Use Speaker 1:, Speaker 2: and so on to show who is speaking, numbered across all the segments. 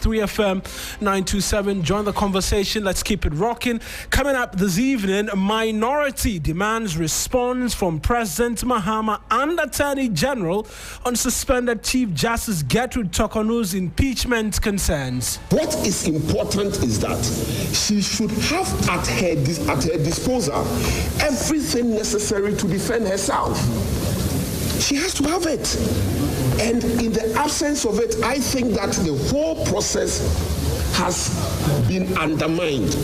Speaker 1: 3FM 927. Join the conversation. Let's keep it rocking. Coming up this evening, minority demands response from President Mahama and Attorney General on suspended Chief Justice Gertrude Tokonu's impeachment concerns.
Speaker 2: What is important is that she should have at her disposal everything necessary to defend herself. She has to have it. And in the absence of it, I think that the whole process has been undermined.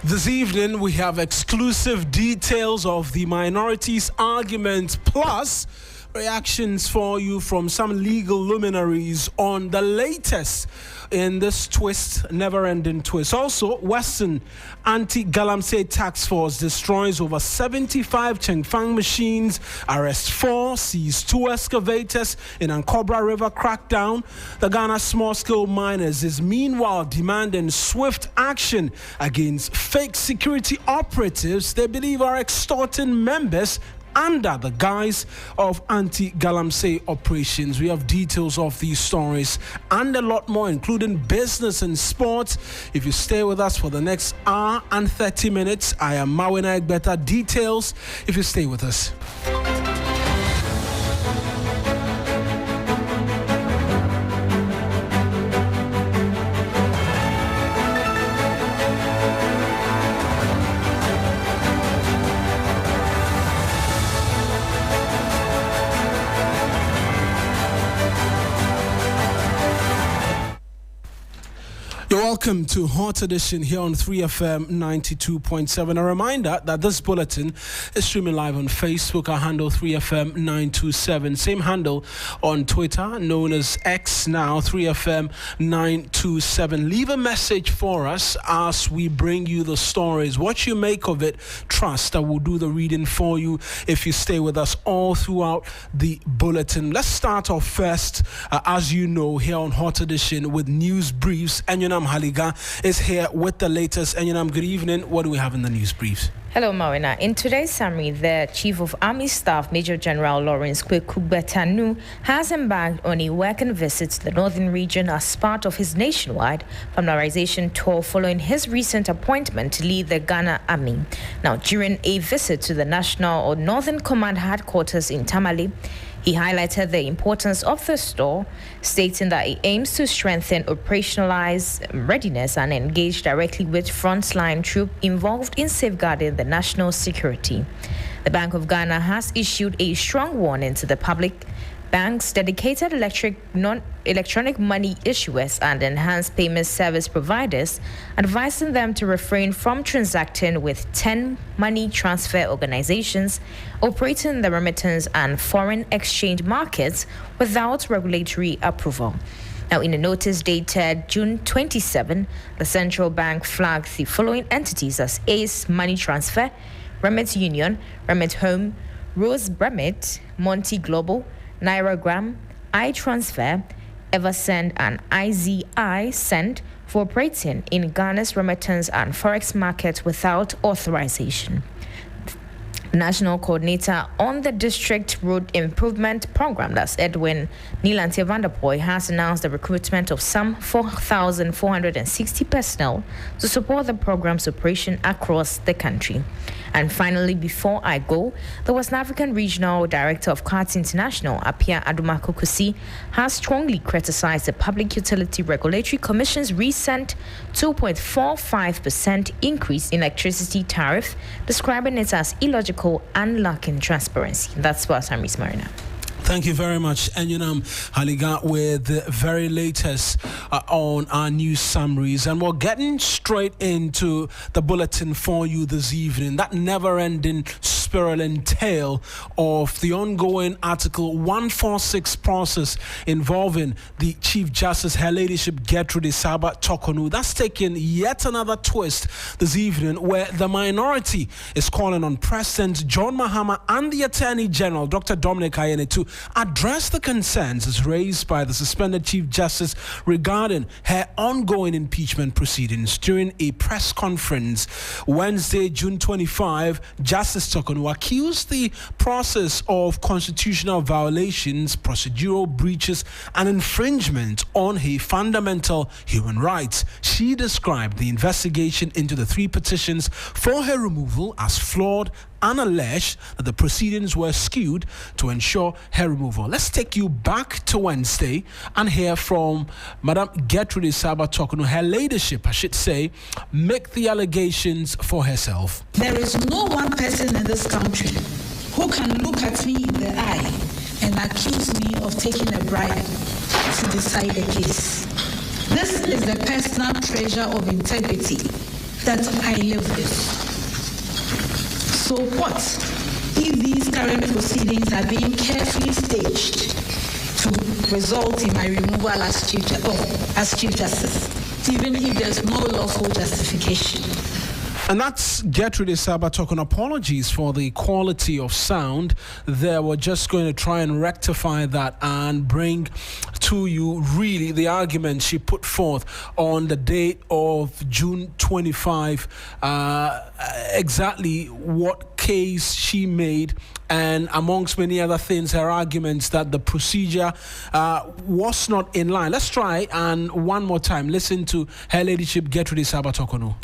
Speaker 1: This evening, we have exclusive details of the minorities' argument, plus reactions for you from some legal luminaries on the latest in this twist, never-ending twist. Also, Western Anti-Galamsey Task Force destroys over 75 Chengfang machines, arrests 4, seizes 2 excavators in Ankobra River crackdown. The Ghana small-scale miners is meanwhile demanding swift action against fake security operatives they believe are extorting members under the guise of anti-Galamsey operations. We have details of these stories and a lot more, including business and sports. If you stay with us for the next hour and 30 minutes, I am Mawuena Egbeta. Details if you stay with us. You're welcome to Hot Edition here on 3FM 92.7. A reminder that this bulletin is streaming live on Facebook. Our handle 3FM 927. Same handle on Twitter, known as X now, 3FM 927. Leave a message for us as we bring you the stories. What you make of it, trust that we'll do the reading for you if you stay with us all throughout the bulletin. Let's start off first, as you know, here on Hot Edition with news briefs. And Haliga is here with the latest. And good evening. What do we have in the news briefs?
Speaker 3: Hello, Mawuena. In today's summary, the Chief of Army Staff, Major General Lawrence Kwekubetanu, has embarked on a working visit to the northern region as part of his nationwide familiarization tour following his recent appointment to lead the Ghana Army. Now, during a visit to the National or Northern Command headquarters in Tamale, he highlighted the importance of the store, stating that it aims to strengthen operationalize readiness and engage directly with frontline troops involved in safeguarding the national security. The Bank of Ghana has issued a strong warning to the public, banks, dedicated electronic money issuers, and enhanced payment service providers, advising them to refrain from transacting with 10 money transfer organizations operating the remittance and foreign exchange markets without regulatory approval. Now, in a notice dated June 27, the central bank flagged the following entities as Ace Money Transfer, Remit Union, Remit Home, Rose Remit, Monty Global, NairaGram, iTransfer, Eversend, and IZI Send for operating in Ghana's remittance and forex market without authorization. The National Coordinator on the District Road Improvement Program, that's Edwin Nilante Vanderpoy, has announced the recruitment of some 4,460 personnel to support the program's operation across the country. And finally, before I go, the West African Regional Director of CART International, Apia Adumakokusi, has strongly criticized the Public Utility Regulatory Commission's recent 2.45% increase in electricity tariff, describing it as illogical and lacking transparency. That's what I'm Marina.
Speaker 1: Thank you very much, Enyunam Haliga, with the very latest on our news summaries. And we're getting straight into the bulletin for you this evening. That never-ending spiraling tale of the ongoing Article 146 process involving the Chief Justice, Her Ladyship Gertrude Tokonu. That's taken yet another twist this evening, where the minority is calling on President John Mahama and the Attorney General, Dr. Dominic Ayine, to address the concerns as raised by the suspended Chief Justice regarding her ongoing impeachment proceedings. During a press conference Wednesday, June 25, Justice Tokonu who accused the process of constitutional violations, procedural breaches, and infringement on her fundamental human rights. She described the investigation into the 3 petitions for her removal as flawed and alleged that the proceedings were skewed to ensure her removal. Let's take you back to Wednesday and hear from Madam Gertrude Isaba-Tokono. Her leadership, I should say, make the allegations for herself.
Speaker 4: There is no one person in this country who can look at me in the eye and accuse me of taking a bribe to decide a case. This is the personal treasure of integrity that I live with. So what if these current proceedings are being carefully staged to result in my removal as Chief Justice, even if there's no lawful justification?
Speaker 1: And that's Gertrude Isaba-Tokono. Apologies for the quality of sound there. We're just going to try and rectify that and bring to you really the argument she put forth on the date of June 25, exactly what case she made, and amongst many other things, her arguments that the procedure was not in line. Let's try and one more time listen to Her Ladyship Gertrude Isaba-Tokono.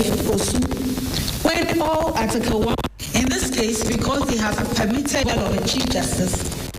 Speaker 4: When all Article 1, in this case, because they have permitted of a Chief Justice.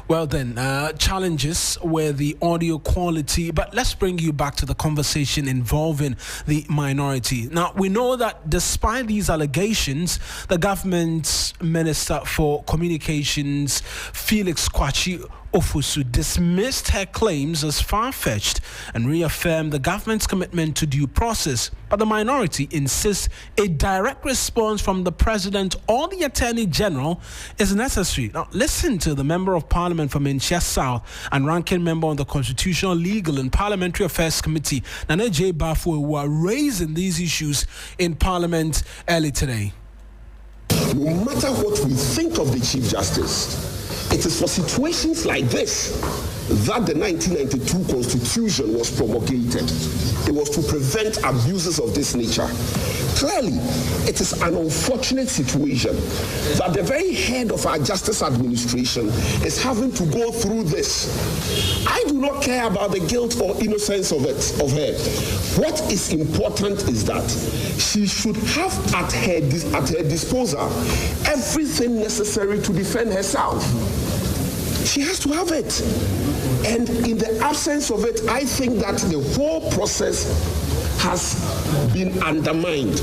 Speaker 1: Well then, challenges with the audio quality, but let's bring you back to the conversation involving the minority. Now, we know that despite these allegations, the government's Minister for Communications, Felix Kwachi Ofosu, dismissed her claims as far-fetched and reaffirmed the government's commitment to due process. But the minority insists a direct response from the President or the Attorney General is necessary. Now, listen to the Member of Parliament from Inchia South and ranking member on the Constitutional, Legal and Parliamentary Affairs Committee, Nana J. Bafo, who are raising these issues in Parliament early today.
Speaker 2: No matter what we think of the Chief Justice, it is for situations like this that the 1992 Constitution was promulgated. It was to prevent abuses of this nature. Clearly, it is an unfortunate situation that the very head of our justice administration is having to go through this. I do not care about the guilt or innocence of her. What is important is that she should have at her disposal everything necessary to defend herself. She has to have it. And in the absence of it, I think that the whole process has been undermined.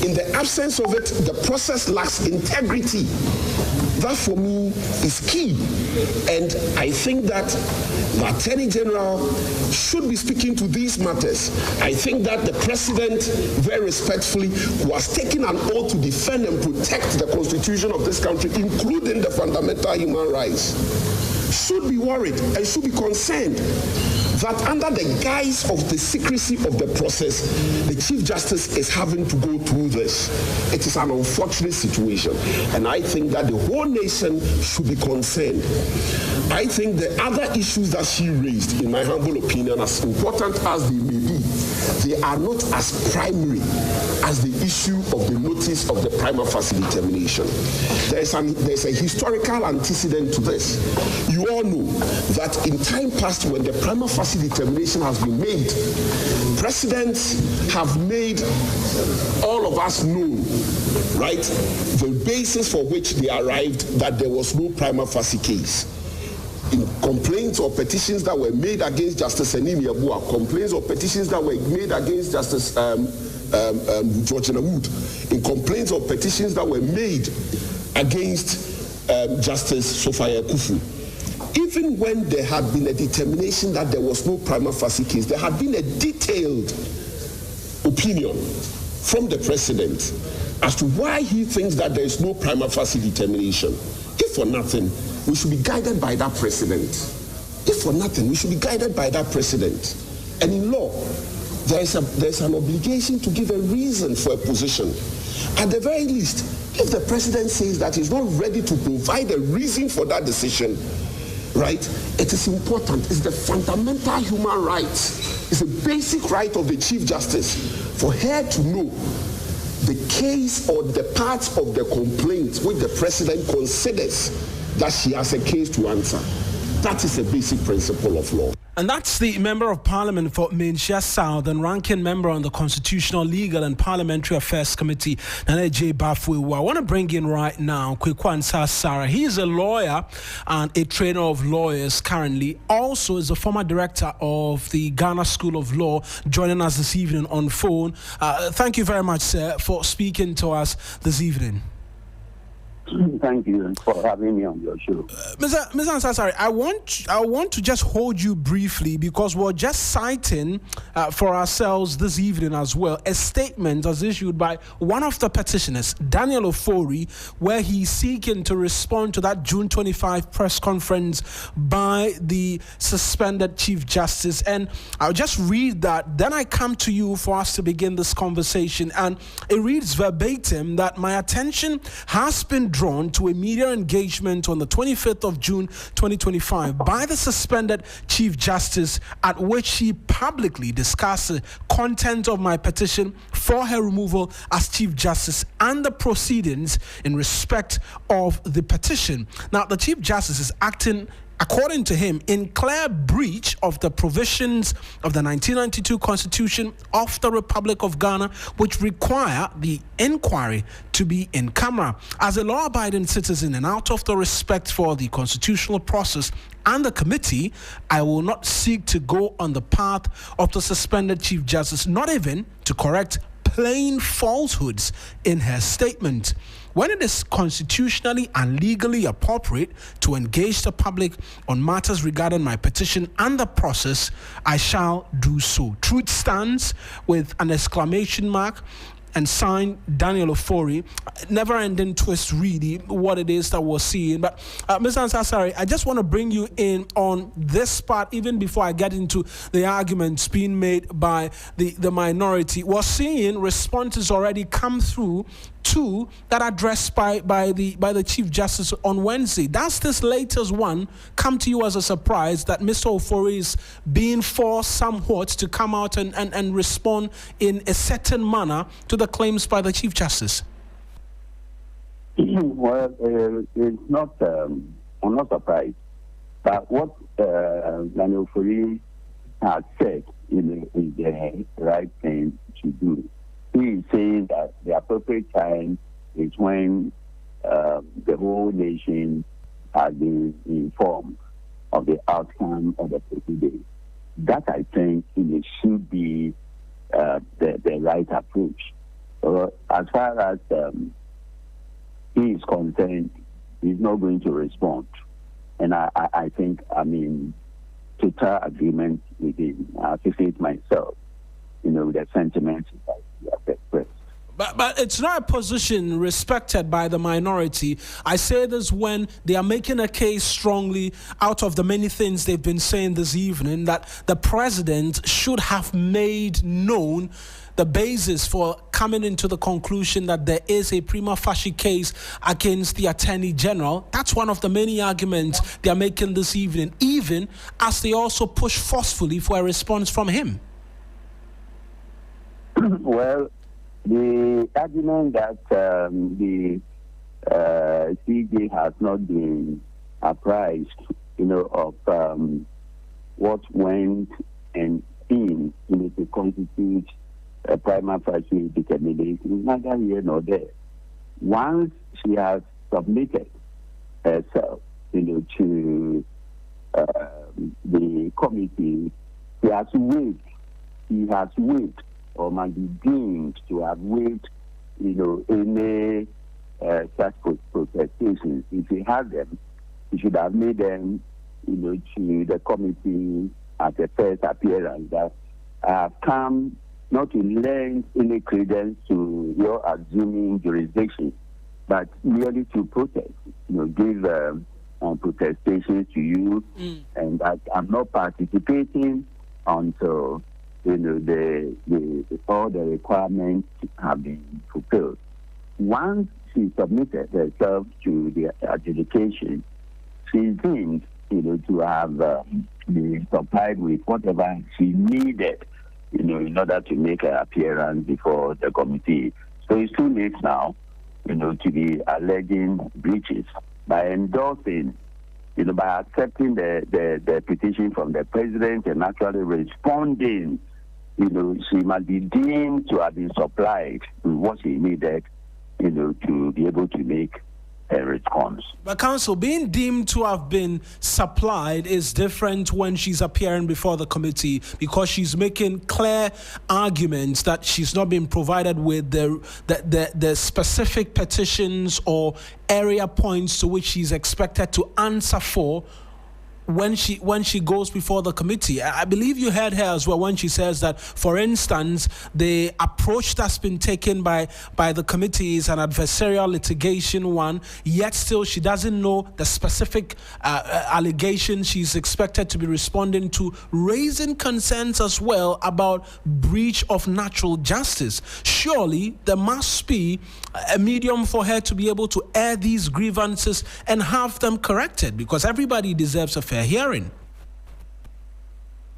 Speaker 2: In the absence of it, the process lacks integrity. That for me is key. And I think that the Attorney General should be speaking to these matters. I think that the President, very respectfully, who has taken an oath to defend and protect the Constitution of this country, including the fundamental human rights, should be worried and should be concerned that under the guise of the secrecy of the process, the Chief Justice is having to go through this. It is an unfortunate situation, and I think that the whole nation should be concerned. I think the other issues that she raised, in my humble opinion, as important as they may be, they are not as primary as the issue of the notice of the prima facie determination. There's a historical antecedent to this. You all know that in time past, when the prima facie determination has been made, presidents have made all of us know, right, the basis for which they arrived that there was no prima facie case. In complaints or petitions that were made against Justice Enimi Abua, complaints or petitions that were made against Justice Georgina Wood, in complaints or petitions that were made against Justice Sophia Kufu. Even when there had been a determination that there was no prima facie case, there had been a detailed opinion from the President as to why he thinks that there is no prima facie determination. If for nothing, we should be guided by that President. If for nothing, we should be guided by that President. And in law, there's an obligation to give a reason for a position. At the very least, if the President says that he's not ready to provide a reason for that decision, right, it is important. It's the fundamental human right. It's a basic right of the Chief Justice for her to know the case or the parts of the complaint which the president considers that she has a case to answer. That is a basic principle of law.
Speaker 1: And that's the Member of Parliament for Menchia South and ranking member on the Constitutional, Legal and Parliamentary Affairs Committee, Nana J. Bafwe. I want to bring in right now Kwekwan Sarah. He is a lawyer and a trainer of lawyers currently. Also is a former director of the Ghana School of Law, joining us this evening on phone. Thank you very much, sir, for speaking to us this evening.
Speaker 5: Thank you for having me on your show.
Speaker 1: Mr. Ansasari, I want to just hold you briefly because we're just citing for ourselves this evening as well a statement as issued by one of the petitioners, Daniel Ofori, where he's seeking to respond to that June 25 press conference by the suspended Chief Justice. And I'll just read that, then I come to you for us to begin this conversation. And it reads verbatim that my attention has been drawn to a media engagement on the 25th of June 2025 by the suspended Chief Justice, at which she publicly discussed the content of my petition for her removal as Chief Justice and the proceedings in respect of the petition. Now, the Chief Justice is acting, according to him, in clear breach of the provisions of the 1992 Constitution of the Republic of Ghana, which require the inquiry to be in camera. As a law-abiding citizen and out of the respect for the constitutional process and the committee, I will not seek to go on the path of the suspended Chief Justice, not even to correct plain falsehoods in her statement. When it is constitutionally and legally appropriate to engage the public on matters regarding my petition and the process, I shall do so. Truth stands with an exclamation mark and signed Daniel Ofori. Never-ending twist, really, what it is that we're seeing. But Mr. Ansasari, I just want to bring you in on this part, even before I get into the arguments being made by the minority. We're seeing responses already come through to that addressed by the Chief Justice on Wednesday. Does this latest one come to you as a surprise that Mr. Ofori is being forced somewhat to come out and respond in a certain manner to the claims by the Chief Justice?
Speaker 5: Well, it's not. I'm not surprised. But what Daniel Ofori has said is the right thing to do. He is saying that the appropriate time is when the whole nation has been informed of the outcome of the proceedings. That, I think, it should be the right approach. So as far as he is concerned, he's not going to respond. And I think I'm in total agreement with him. I associate myself, with the sentiments that he has expressed.
Speaker 1: But it's not a position respected by the minority. I say this when they are making a case strongly out of the many things they've been saying this evening that the president should have made known the basis for coming into the conclusion that there is a prima facie case against the Attorney General. That's one of the many arguments they are making this evening, even as they also push forcefully for a response from him.
Speaker 5: Well, the argument that the CJ has not been apprised, of what went and in to constitute a prima facie determination is neither here nor there. Once she has submitted herself, to the committee, he has waived or might be deemed to have waived, any such protestations. If he had them, he should have made them, to the committee at the first appearance that I have come not to lend any credence to your assuming jurisdiction, but merely to protest, give protestations to you, and that I'm not participating until all the requirements have been fulfilled. Once she submitted herself to the adjudication, she seemed, to have been supplied with whatever she needed, in order to make her appearance before the committee. So it's too late now, to be alleging breaches. By endorsing, by accepting the petition from the president and actually responding, she must be deemed to have been supplied with what she needed, to be able to make a response.
Speaker 1: But Counsel, being deemed to have been supplied is different when she's appearing before the committee, because she's making clear arguments that she's not been provided with the specific petitions or area points to which she's expected to answer for when she goes before the committee. I believe you heard her as well when she says that, for instance, the approach that's been taken by the committee is an adversarial litigation one, yet still she doesn't know the specific allegations she's expected to be responding to, raising concerns as well about breach of natural justice. Surely there must be a medium for her to be able to air these grievances and have them corrected, because everybody deserves a fair hearing.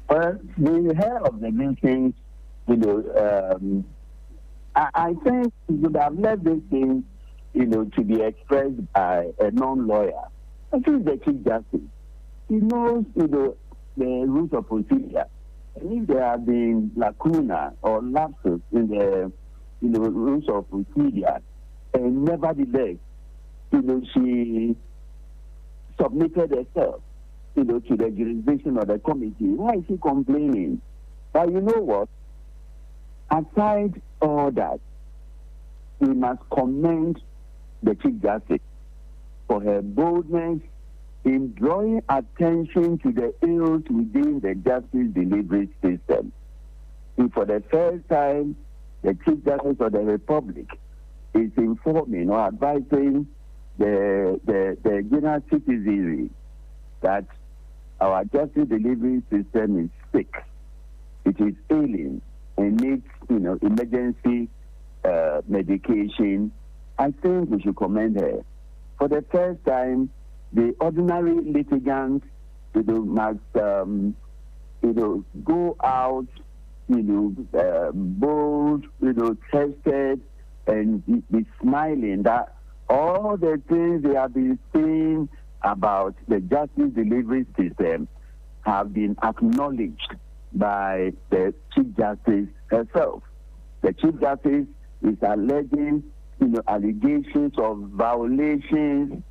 Speaker 5: Well, the head of the meetings, I think we would have left this thing, to be expressed by a non-lawyer. I think the Chief Justice, he knows, the rules of procedure. And if there have been lacuna or lapses in the, rules of procedure, and nevertheless, she submitted herself, to the jurisdiction of the committee. Why is she complaining? But you know what? Aside all that, we must commend the Chief Justice for her boldness in drawing attention to the ills within the justice delivery system. And for the first time, the Chief Justice of the Republic is informing or advising the general citizenry that our justice delivery system is sick. It is ailing and needs, emergency medication. I think we should commend her. For the first time, the ordinary litigants, must, go out, bold, tested, and be smiling that all the things they have been saying about the justice delivery system have been acknowledged by the Chief Justice herself. The Chief Justice is alleging, allegations of violations,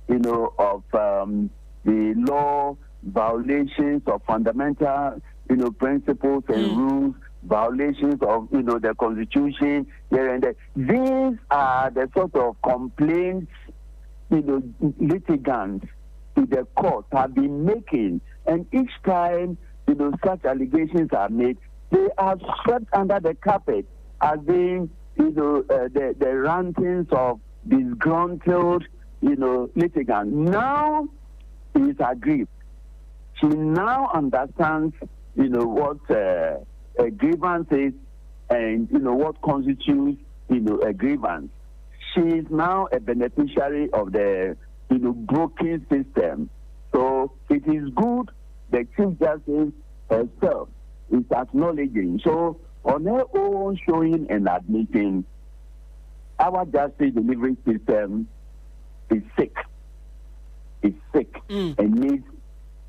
Speaker 5: of the law, violations of fundamental, principles and rules, violations of, the Constitution here and there. These are the sort of complaints, litigants to the court have been making, and each time, such allegations are made, they are swept under the carpet as being, the rantings of disgruntled, litigants. Now she is aggrieved. She now understands, what a grievance is and, what constitutes, a grievance. She is now a beneficiary of the, broken system. So it is good the Chief Justice herself is acknowledging. So on her own showing and admitting, our justice delivery system is sick. It's sick and needs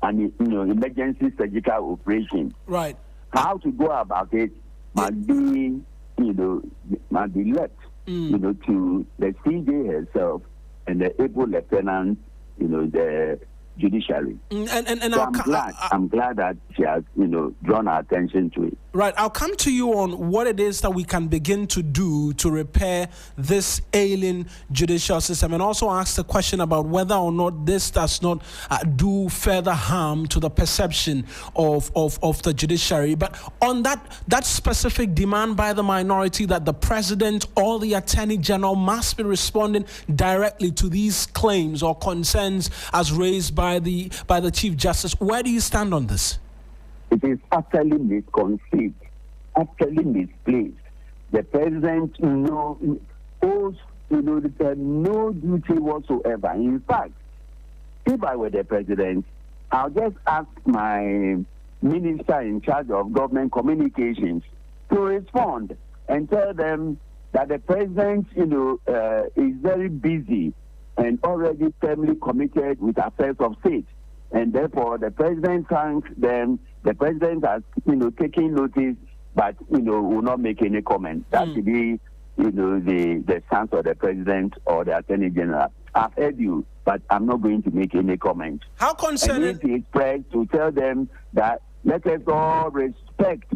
Speaker 5: an emergency surgical operation.
Speaker 1: Right.
Speaker 5: How to go about it must be left, to the CJ herself and the able lieutenants, the judiciary. I'm glad that she has, drawn our attention to it.
Speaker 1: Right. I'll come to you on what it is that we can begin to do to repair this ailing judicial system, and also ask the question about whether or not this does not do further harm to the perception of the judiciary. But on that specific demand by the minority that the president or the attorney general must be responding directly to these claims or concerns as raised by the Chief Justice, where do you stand on this?
Speaker 5: It is utterly misconceived, utterly misplaced. The president owes no duty whatsoever. In fact, if I were the president, I'll just ask my minister in charge of government communications to respond and tell them that the president, is very busy and already firmly committed with affairs of state. And therefore, the president thanks them. The president has, taken notice, but, will not make any comment. That should be, the stance of the president or the attorney general. I've heard you, but I'm not going to make any comment.
Speaker 1: How concerning?
Speaker 5: And it's press to tell them that let us all respect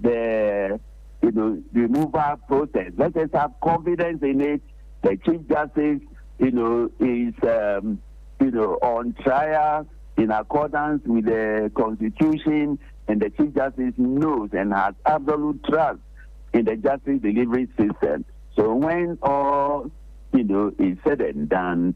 Speaker 5: the, removal process. Let us have confidence in it. The Chief Justice, is, on trial in accordance with the Constitution, and the Chief Justice knows and has absolute trust in the justice delivery system. So when all, is said and done,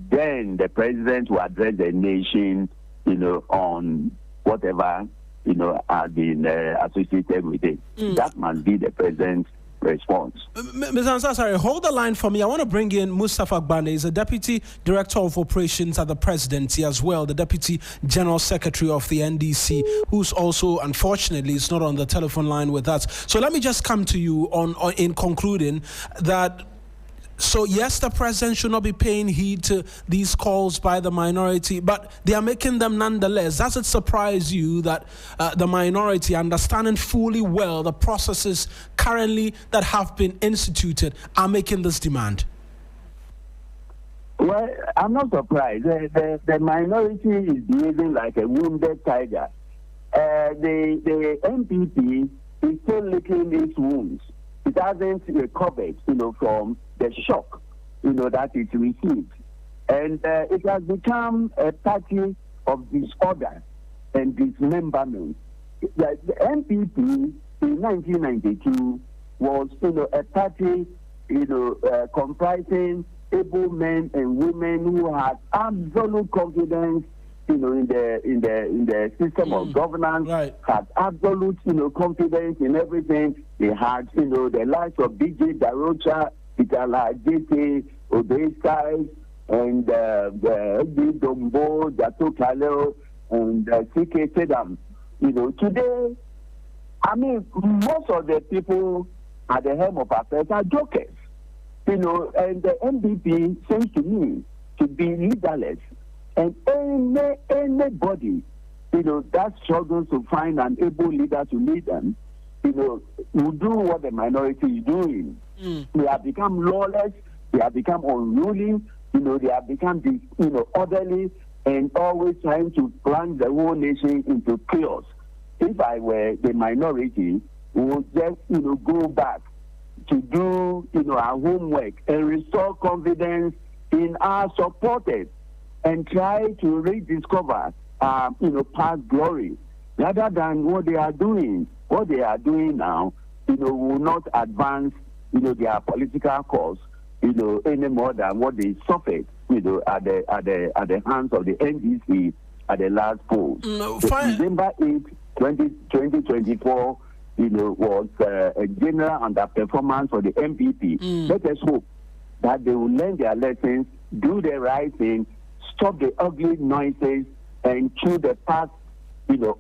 Speaker 5: then the president will address the nation, on whatever, has been associated with it. That must be the president's response.
Speaker 1: Ms. Ansah, hold the line for me. I want to bring in Mustafa Agbane. He's the Deputy Director of Operations at the Presidency, as well, the Deputy General Secretary of the NDC, who's also, unfortunately, is not on the telephone line with us. So let me just come to you on in concluding that. So, yes, the president should not be paying heed to these calls by the minority, but they are making them nonetheless. Does it surprise you that the minority, understanding fully well the processes currently that have been instituted, are making this demand?
Speaker 5: Well, I'm not surprised. The minority is behaving like a wounded tiger. The MPP is still licking its wounds. It hasn't recovered, from the shock, that it received. And it has become a party of disorder and dismemberment. The MPP in 1992 was, a party, comprising able men and women who had absolute confidence, in the system of governance,
Speaker 1: right.
Speaker 5: Had absolute, confidence in everything. They had, the likes of DJ Darocha, Itala JT, Obeisai, and Dombo, Jato Kaleo, and CK Sedam. Today, most of the people at the helm of affairs are jokers. And the NDP seems to me to be leaderless. And anybody, that struggles to find an able leader to lead them, will do what the minority is doing. They have become lawless, they have become unruly, they have become, orderly, and always trying to plunge the whole nation into chaos. If I were the minority, we would just, go back to do, our homework and restore confidence in our supporters, and try to rediscover, past glory, rather than what they are doing. What they are doing now, will not advance, their political cause, any more than what they suffered, at the hands of the NDC at the last poll. December 8, 2024, was a general underperformance for the MPP. Let us hope that they will learn their lessons, do the right thing, stop the ugly noises, and chew the path,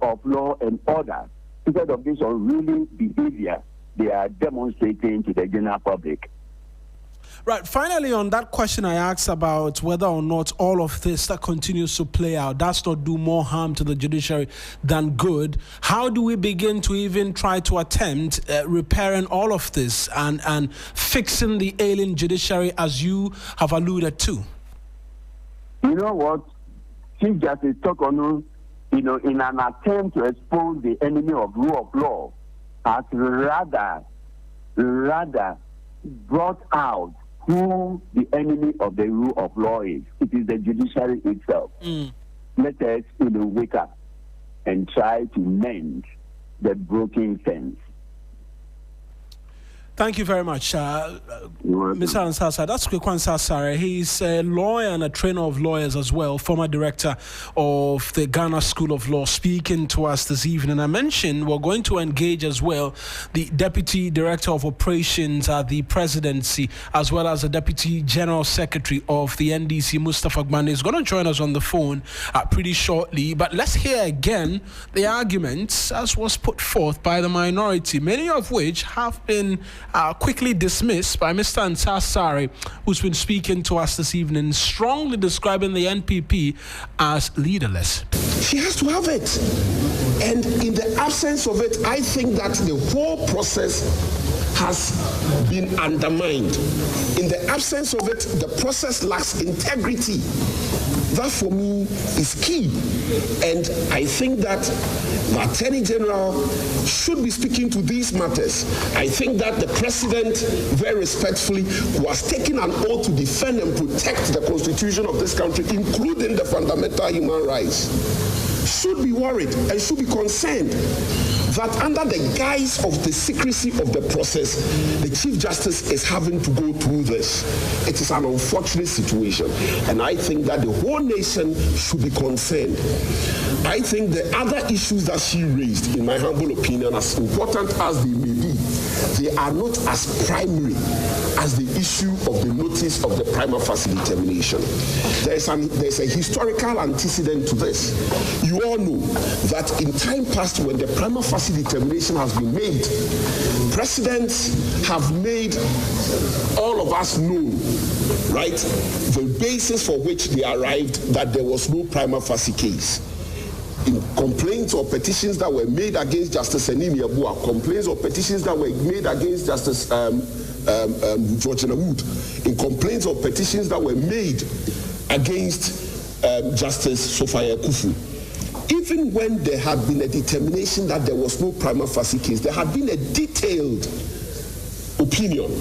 Speaker 5: of law and order. Instead of this unruly behavior they are demonstrating to the general public.
Speaker 1: Right. Finally, on that question I asked about whether or not all of this that continues to play out does not do more harm to the judiciary than good, how do we begin to even try to attempt repairing all of this and fixing the ailing judiciary, as you have alluded to?
Speaker 5: You know what? Chief Justice Togo, in an attempt to expose the enemy of rule of law, has rather brought out who the enemy of the rule of law is. It is the judiciary itself. Let us, wake up and try to mend the broken fence.
Speaker 1: Thank you very much, Mr. Ansah. That's Kwekwan Sasare. He's a lawyer and a trainer of lawyers as well, former director of the Ghana School of Law, speaking to us this evening. I mentioned we're going to engage as well the Deputy Director of Operations at the Presidency, as well as the Deputy General Secretary of the NDC, Mustafa Agbane, is going to join us on the phone pretty shortly. But let's hear again the arguments as was put forth by the minority, many of which have been quickly dismissed by Mr. Ntasari, who's been speaking to us this evening, strongly describing the NPP as leaderless.
Speaker 2: She has to have it. And in the absence of it, I think that the whole process has been undermined. In the absence of it, the process lacks integrity. That for me is key. And I think that the Attorney General should be speaking to these matters. I think that the President, very respectfully, who has taken an oath to defend and protect the Constitution of this country, including the fundamental human rights, should be worried and should be concerned that under the guise of the secrecy of the process, the Chief Justice is having to go through this. It is an unfortunate situation, and I think that the whole nation should be concerned. I think the other issues that she raised, in my humble opinion, as important as they may be, they are not as primary as the issue of the notice of the prima facie determination. There's a historical antecedent to this. You all know that in time past, when the prima facie determination has been made, presidents have made all of us know, right, the basis for which they arrived that there was no prima facie case. In complaints or petitions that were made against Justice Enini Abua, complaints or petitions that were made against Justice Georgina Wood, in complaints or petitions that were made against Justice Sophia Kufu. Even when there had been a determination that there was no prima facie case, there had been a detailed opinion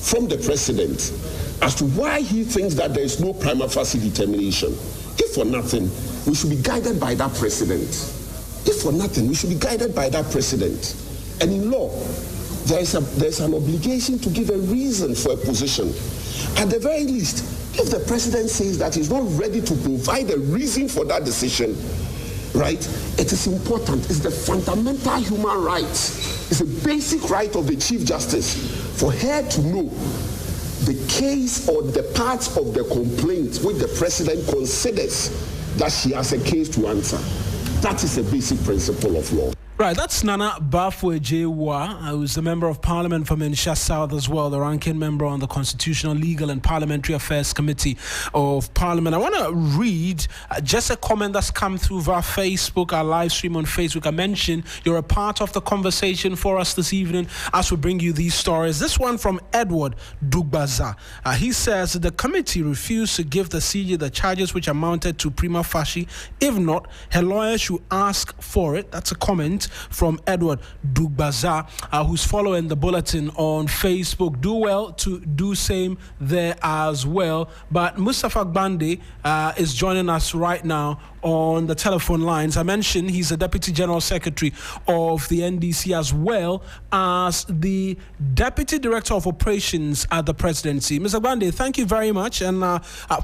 Speaker 2: from the President as to why he thinks that there is no prima facie determination. If for nothing, we should be guided by that President. If for nothing, we should be guided by that President. And in law, there's an obligation to give a reason for a position. At the very least, if the President says that he's not ready to provide a reason for that decision, right, it is important. It's the fundamental human right. It's a basic right of the Chief Justice for her to know the case or the parts of the complaint which the President considers that she has a case to answer. That is a basic principle of law.
Speaker 1: Right, that's Nana Bafwe-Jewa, who's a member of Parliament from Insha South as well, the ranking member on the Constitutional, Legal and Parliamentary Affairs Committee of Parliament. I want to read just a comment that's come through via Facebook, our live stream on Facebook. I mentioned you're a part of the conversation for us this evening as we bring you these stories. This one from Edward Dugbaza. He says the committee refused to give the CJ the charges which amounted to prima facie. If not, her lawyer should ask for it. That's a comment from Edward Dugbaza, who's following the bulletin on Facebook. Do well to do same there as well. But Mustafa Gbande is joining us right now on the telephone lines. I mentioned he's the Deputy General Secretary of the NDC as well as the Deputy Director of Operations at the Presidency. Mr. Gbande, thank you very much and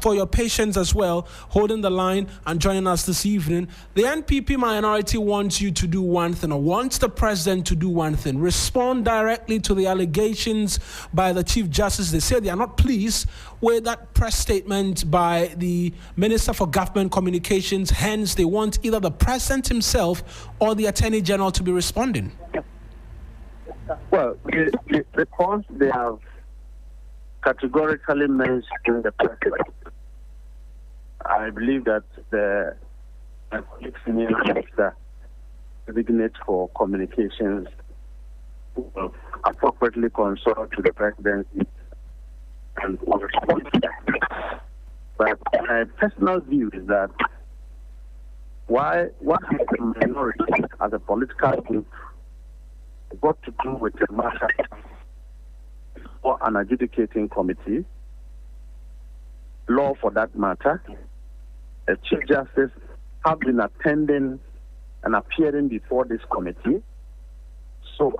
Speaker 1: for your patience as well, holding the line and joining us this evening. The NPP minority wants you to do one thing, or wants the President to do one thing: respond directly to the allegations by the Chief Justice. They say they are not pleased with that press statement by the Minister for Government Communications. Hence, they want either the President himself or the Attorney General to be responding.
Speaker 6: Well, because they have categorically mentioned the President, I believe that the Senior Minister designate for communications will appropriately consult to the Presidency and respond to that. But my personal view is that what the minority as a political group got to do with the matter for an adjudicating committee, law for that matter, a Chief Justice have been attending and appearing before this committee. So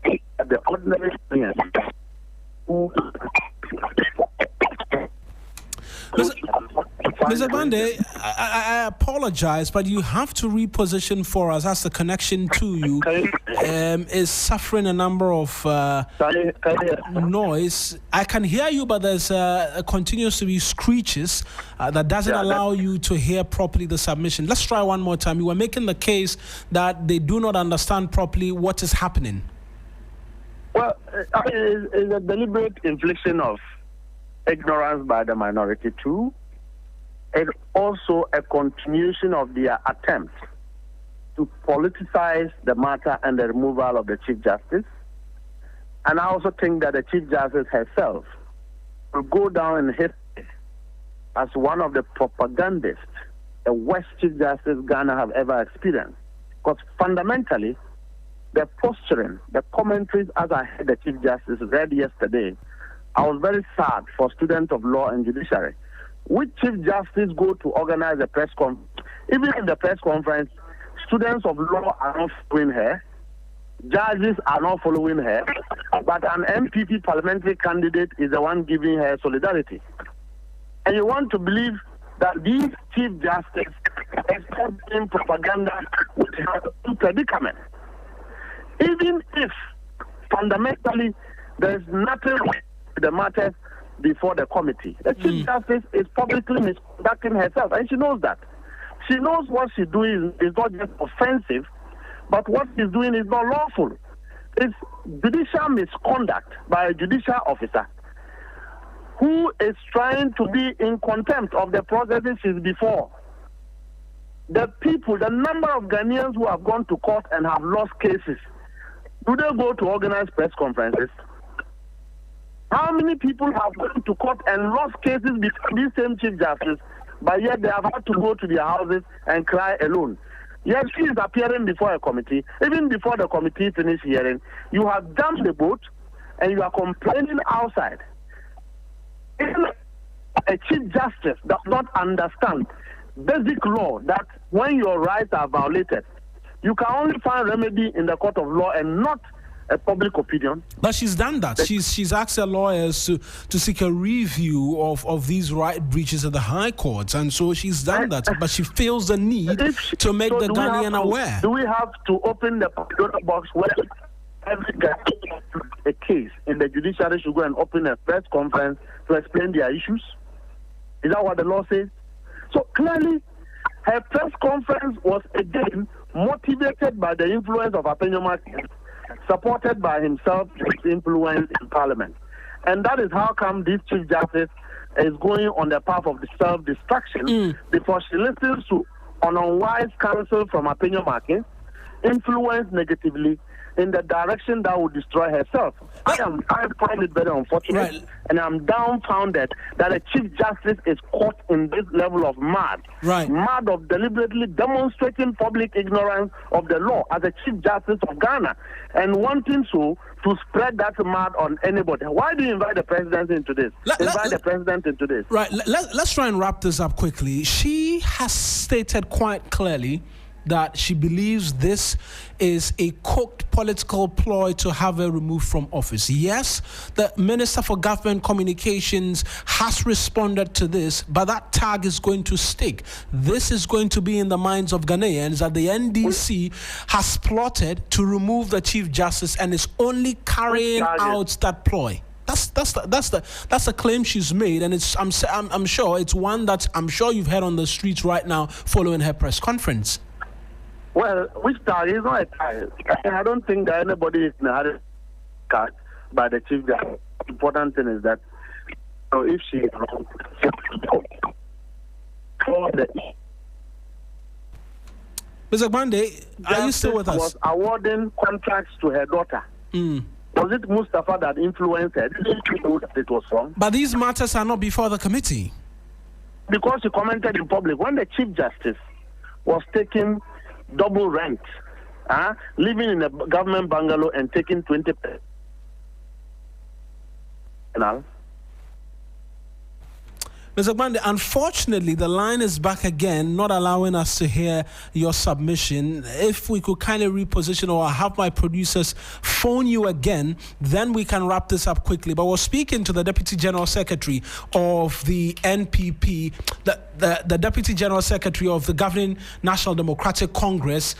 Speaker 6: the ordinary thing who
Speaker 1: Mr. Gbande, I apologize, but you have to reposition for us as the connection to you is suffering a number of noise. I can hear you, but there's continues to be screeches that doesn't allow you to hear properly the submission. Let's try one more time. You were making the case that they do not understand properly what is happening.
Speaker 6: Well, it's a deliberate infliction of ignorance by the minority too. It's also a continuation of their attempt to politicize the matter and the removal of the Chief Justice. And I also think that the Chief Justice herself will go down in history as one of the propagandists the worst Chief Justice Ghana have ever experienced. Because fundamentally, the posturing, the commentaries as I heard the Chief Justice read yesterday, I was very sad for students of law and judiciary. Which Chief Justice go to organize a press conference? Even in the press conference, students of law are not following her, judges are not following her, but an MPP parliamentary candidate is the one giving her solidarity. And you want to believe that these Chief Justice are doing propaganda with her own predicament. Even if fundamentally there is nothing with the matter before the committee, the Chief Justice is publicly misconducting herself, and she knows that. She knows what she's doing is not just offensive, but what she's doing is not lawful. It's judicial misconduct by a judicial officer who is trying to be in contempt of the processes she's before. The people, the number of Ghanaians who have gone to court and have lost cases, do they go to organize press conferences? How many people have gone to court and lost cases before these same Chief Justice, but yet they have had to go to their houses and cry alone? Yes, she is appearing before a committee. Even before the committee finished hearing, you have dumped the boat and you are complaining outside. Even a Chief Justice does not understand basic law that when your rights are violated, you can only find remedy in the court of law and not a public opinion.
Speaker 1: But she's done that. She's asked her lawyers to seek a review of these right breaches at the High Court, and so she's done that. But she feels the need to make the Ghanaian aware.
Speaker 6: Do we have to open the Pandora box where every Ghanaian a case in the judiciary should go and open a press conference to explain their issues? Is that what the law says? So clearly, her press conference was again motivated by the influence of Apenyoma, supported by himself, his influence in Parliament. And that is how come this Chief Justice is going on the path of self-destruction, because she listens to an unwise counsel from Apenyoma, influenced negatively in the direction that would destroy herself. I find it very unfortunate, and I'm dumbfounded that a Chief Justice is caught in this level of mad of deliberately demonstrating public ignorance of the law as a Chief Justice of Ghana and wanting to spread that mad on anybody. Why do you invite the president into this? The president into this.
Speaker 1: Right. Let's try and wrap this up quickly. She has stated quite clearly that she believes this is a cooked political ploy to have her removed from office. Yes, the Minister for Government Communications has responded to this, but that tag is going to stick. This is going to be in the minds of Ghanaians that the NDC has plotted to remove the Chief Justice and is only carrying out that ploy. That's the claim she's made, and I'm sure it's one that I'm sure you've heard on the streets right now following her press conference.
Speaker 6: Well, which tag is not a tag. I don't think that anybody is in a hurry cut by the Chief Justice. The important thing is that if she is wrong,
Speaker 1: Mr. Gbande, are you still with us?
Speaker 6: Was awarding contracts to her daughter. Was it Mustafa that influenced her? Didn't she know that it was wrong?
Speaker 1: But these matters are not before the committee.
Speaker 6: Because she commented in public. When the Chief Justice was taking double rent, living in a government bungalow and taking 20%.
Speaker 1: Mr. Gbande, unfortunately, the line is back again, not allowing us to hear your submission. If we could kindly reposition or have my producers phone you again, then we can wrap this up quickly. But we're speaking to the Deputy General Secretary of the NPP, the Deputy General Secretary of the Governing National Democratic Congress,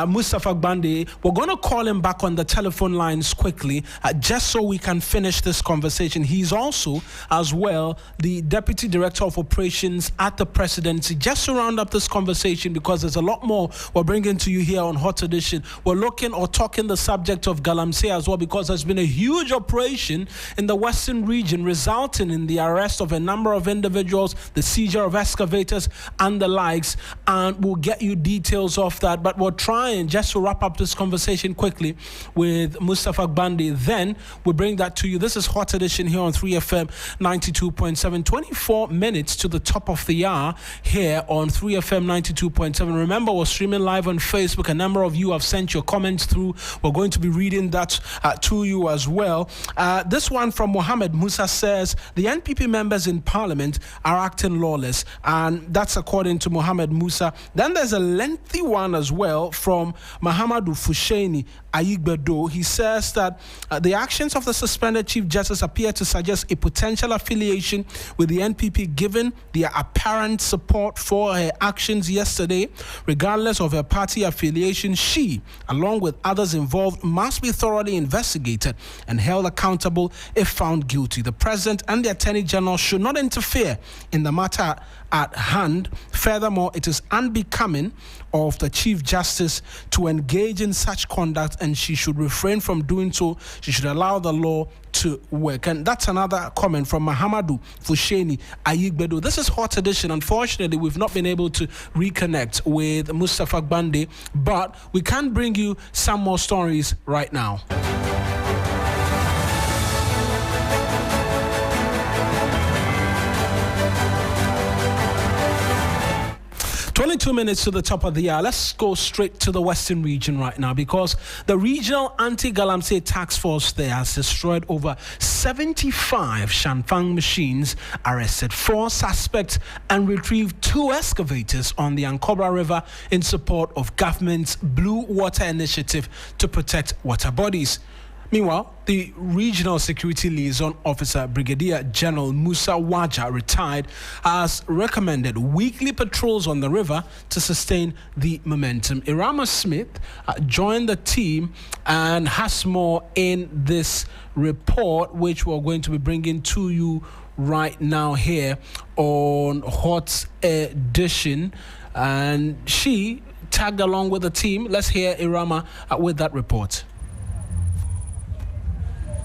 Speaker 1: Mustafa Gbande. We're going to call him back on the telephone lines quickly, just so we can finish this conversation. He's also, as well, the Deputy Director of Operations at the Presidency. Just to round up this conversation, because there's a lot more we're bringing to you here on Hot Edition, we're looking or talking the subject of Galamsey as well, because there's been a huge operation in the Western region resulting in the arrest of a number of individuals, the seizure of excavators and the likes, and we'll get you details of that. But we're trying just to wrap up this conversation quickly with Mustafa Gbande. Then we'll bring that to you. This is Hot Edition here on 3FM 92.7. 24 minutes to the top of the hour here on 3FM 92.7. Remember, we're streaming live on Facebook. A number of you have sent your comments through. We're going to be reading that to you as well. This one from Mohammed Musa says the NPP members in Parliament are acting lawless, and that's according to Mohammed Musa. Then there's a lengthy one as well from Mahamadou Fusheni Ayigbedo. He says that the actions of the suspended Chief Justice appear to suggest a potential affiliation with the NPP, given their apparent support for her actions yesterday. Regardless of her party affiliation, she, along with others involved, must be thoroughly investigated and held accountable if found guilty. The President and the Attorney General should not interfere in the matter at hand. Furthermore, it is unbecoming of the Chief Justice to engage in such conduct, and she should refrain from doing so. She should allow the law to work. And that's another comment from Mahamadou Fusheni Ayigbedo. This is Hot Edition. Unfortunately, we've not been able to reconnect with Mustafa Gbande, but we can bring you some more stories right now. 22 minutes to the top of the hour. Let's go straight to the Western region right now, because the regional anti-Galamsey task force there has destroyed over 75 Shanfang machines, arrested 4 suspects, and retrieved 2 excavators on the Ankobra River in support of government's Blue Water Initiative to protect water bodies. Meanwhile, the Regional Security Liaison Officer, Brigadier General Musa Waja, retired, has recommended weekly patrols on the river to sustain the momentum. Irama Smith joined the team and has more in this report, which we're going to be bringing to you right now here on Hot Edition. And she tagged along with the team. Let's hear Irama with that report.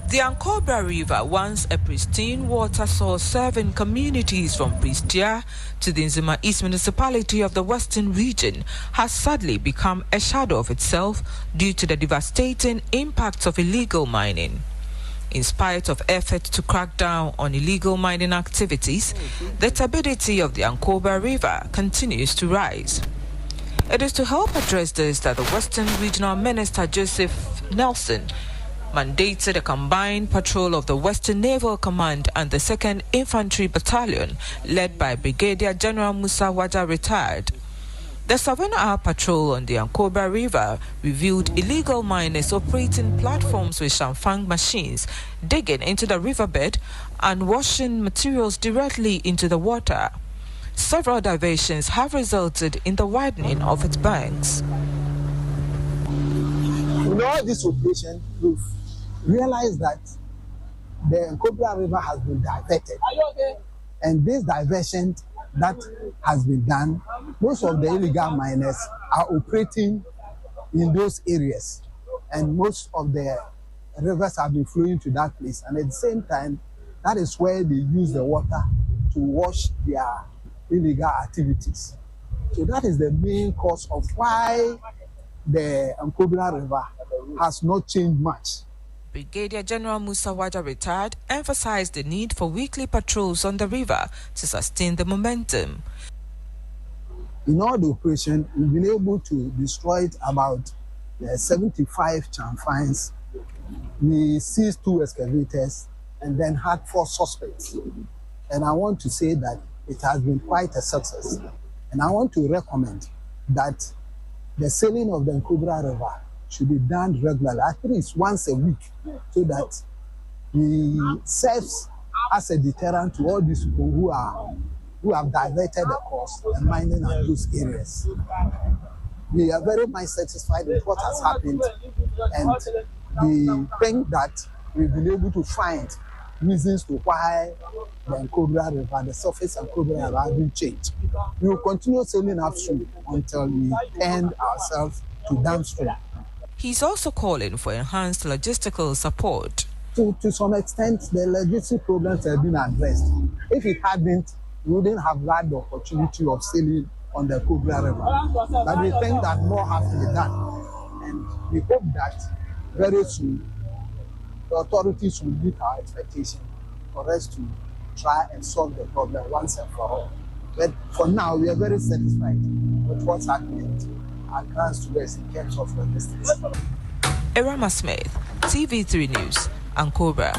Speaker 7: The Ankobra River, once a pristine water source serving communities from Pristia to the Nzima East municipality of the Western region, has sadly become a shadow of itself due to the devastating impacts of illegal mining. In spite of efforts to crack down on illegal mining activities, the turbidity of the Ankobra River continues to rise. It is to help address this that the Western Regional Minister Joseph Nelson mandated a combined patrol of the Western Naval Command and the 2nd Infantry Battalion, led by Brigadier General Musa Waja, retired. The 7-hour patrol on the Ankobra River revealed illegal miners operating platforms with Shanfang machines, digging into the riverbed and washing materials directly into the water. Several diversions have resulted in the widening of its banks.
Speaker 8: In all this operation, we've realized that the Ankobra River has been diverted. And this diversion that has been done, most of the illegal miners are operating in those areas. And most of the rivers have been flowing to that place. And at the same time, that is where they use the water to wash their illegal activities. So that is the main cause of why the Ankobra River has not changed much.
Speaker 7: Brigadier General Musa Waja, retired, emphasized the need for weekly patrols on the river to sustain the momentum.
Speaker 8: In all the operation, we've been able to destroy about 75 Shanfangs. We seized 2 excavators and then had 4 suspects. And I want to say that it has been quite a success. And I want to recommend that the sailing of the Ankobra River should be done regularly, at least once a week, so that it serves as a deterrent to all these people who have diverted the course and mining in those areas. We are very much satisfied with what has happened, and we think that we've been able to find reasons to why the Ankobra River, the surface Ankobra River has been changed. We will continue sailing upstream until we turn ourselves to downstream.
Speaker 7: He's also calling for enhanced logistical support.
Speaker 8: To some extent, the logistic problems have been addressed. If it hadn't, we wouldn't have had the opportunity of sailing on the Ankobra River. But we think that more has to be done. And we hope that very soon, the authorities will meet our expectation for us to try and solve the problem once and for all. But for now, we are very satisfied with what's happening at Grants to us in terms of logistics.
Speaker 7: Erama Smith, TV3 News, Ankobra.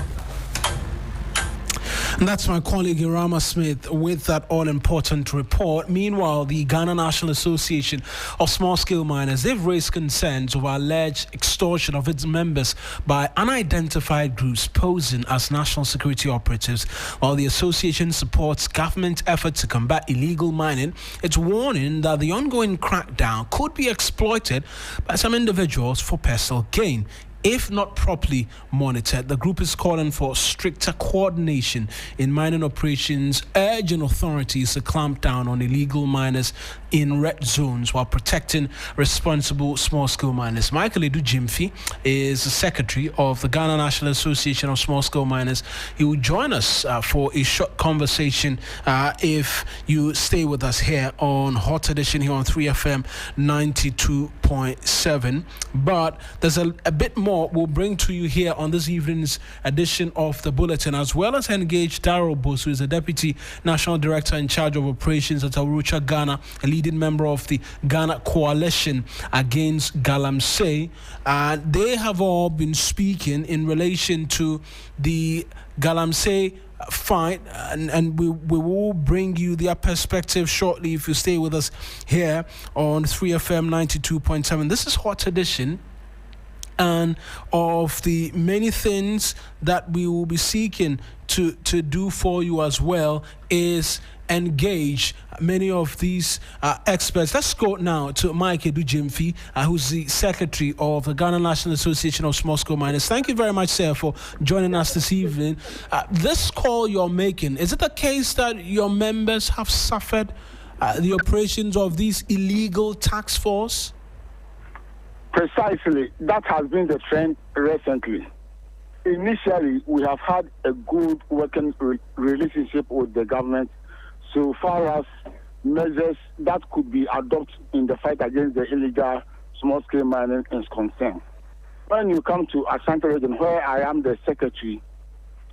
Speaker 1: And that's my colleague Irama Smith with that all-important report. Meanwhile, the Ghana National Association of Small-Scale Miners, they've raised concerns over alleged extortion of its members by unidentified groups posing as national security operatives. While the association supports government efforts to combat illegal mining, it's warning that the ongoing crackdown could be exploited by some individuals for personal gain. If not properly monitored, the group is calling for stricter coordination in mining operations, urging authorities to clamp down on illegal miners in red zones while protecting responsible small-scale miners. Michael Edu Jimfi is the secretary of the Ghana National Association of Small-Scale Miners. He will join us for a short conversation if you stay with us here on Hot Edition here on 3FM 92.7. But there's a bit more we'll bring to you here on this evening's edition of the Bulletin, as well as engage Darrell Bose, who is the Deputy National Director in charge of operations at Awurucha, Ghana, a leading member of the Ghana Coalition Against Galamsey. They have all been speaking in relation to the Galamsey fight, and we will bring you their perspective shortly if you stay with us here on 3FM 92.7. This is Hot Edition. And of the many things that we will be seeking to do for you as well is engage many of these experts. Let's go now to Mike Edu Jimfi, who's the secretary of the Ghana National Association of Small-Scale Miners. Thank you very much, sir, for joining us this evening. This call you're making, is it the case that your members have suffered the operations of these illegal task force?
Speaker 9: Precisely. That has been the trend recently. Initially, we have had a good working relationship with the government so far as measures that could be adopted in the fight against the illegal small-scale mining is concerned. When you come to Ashanti region, where I am the secretary,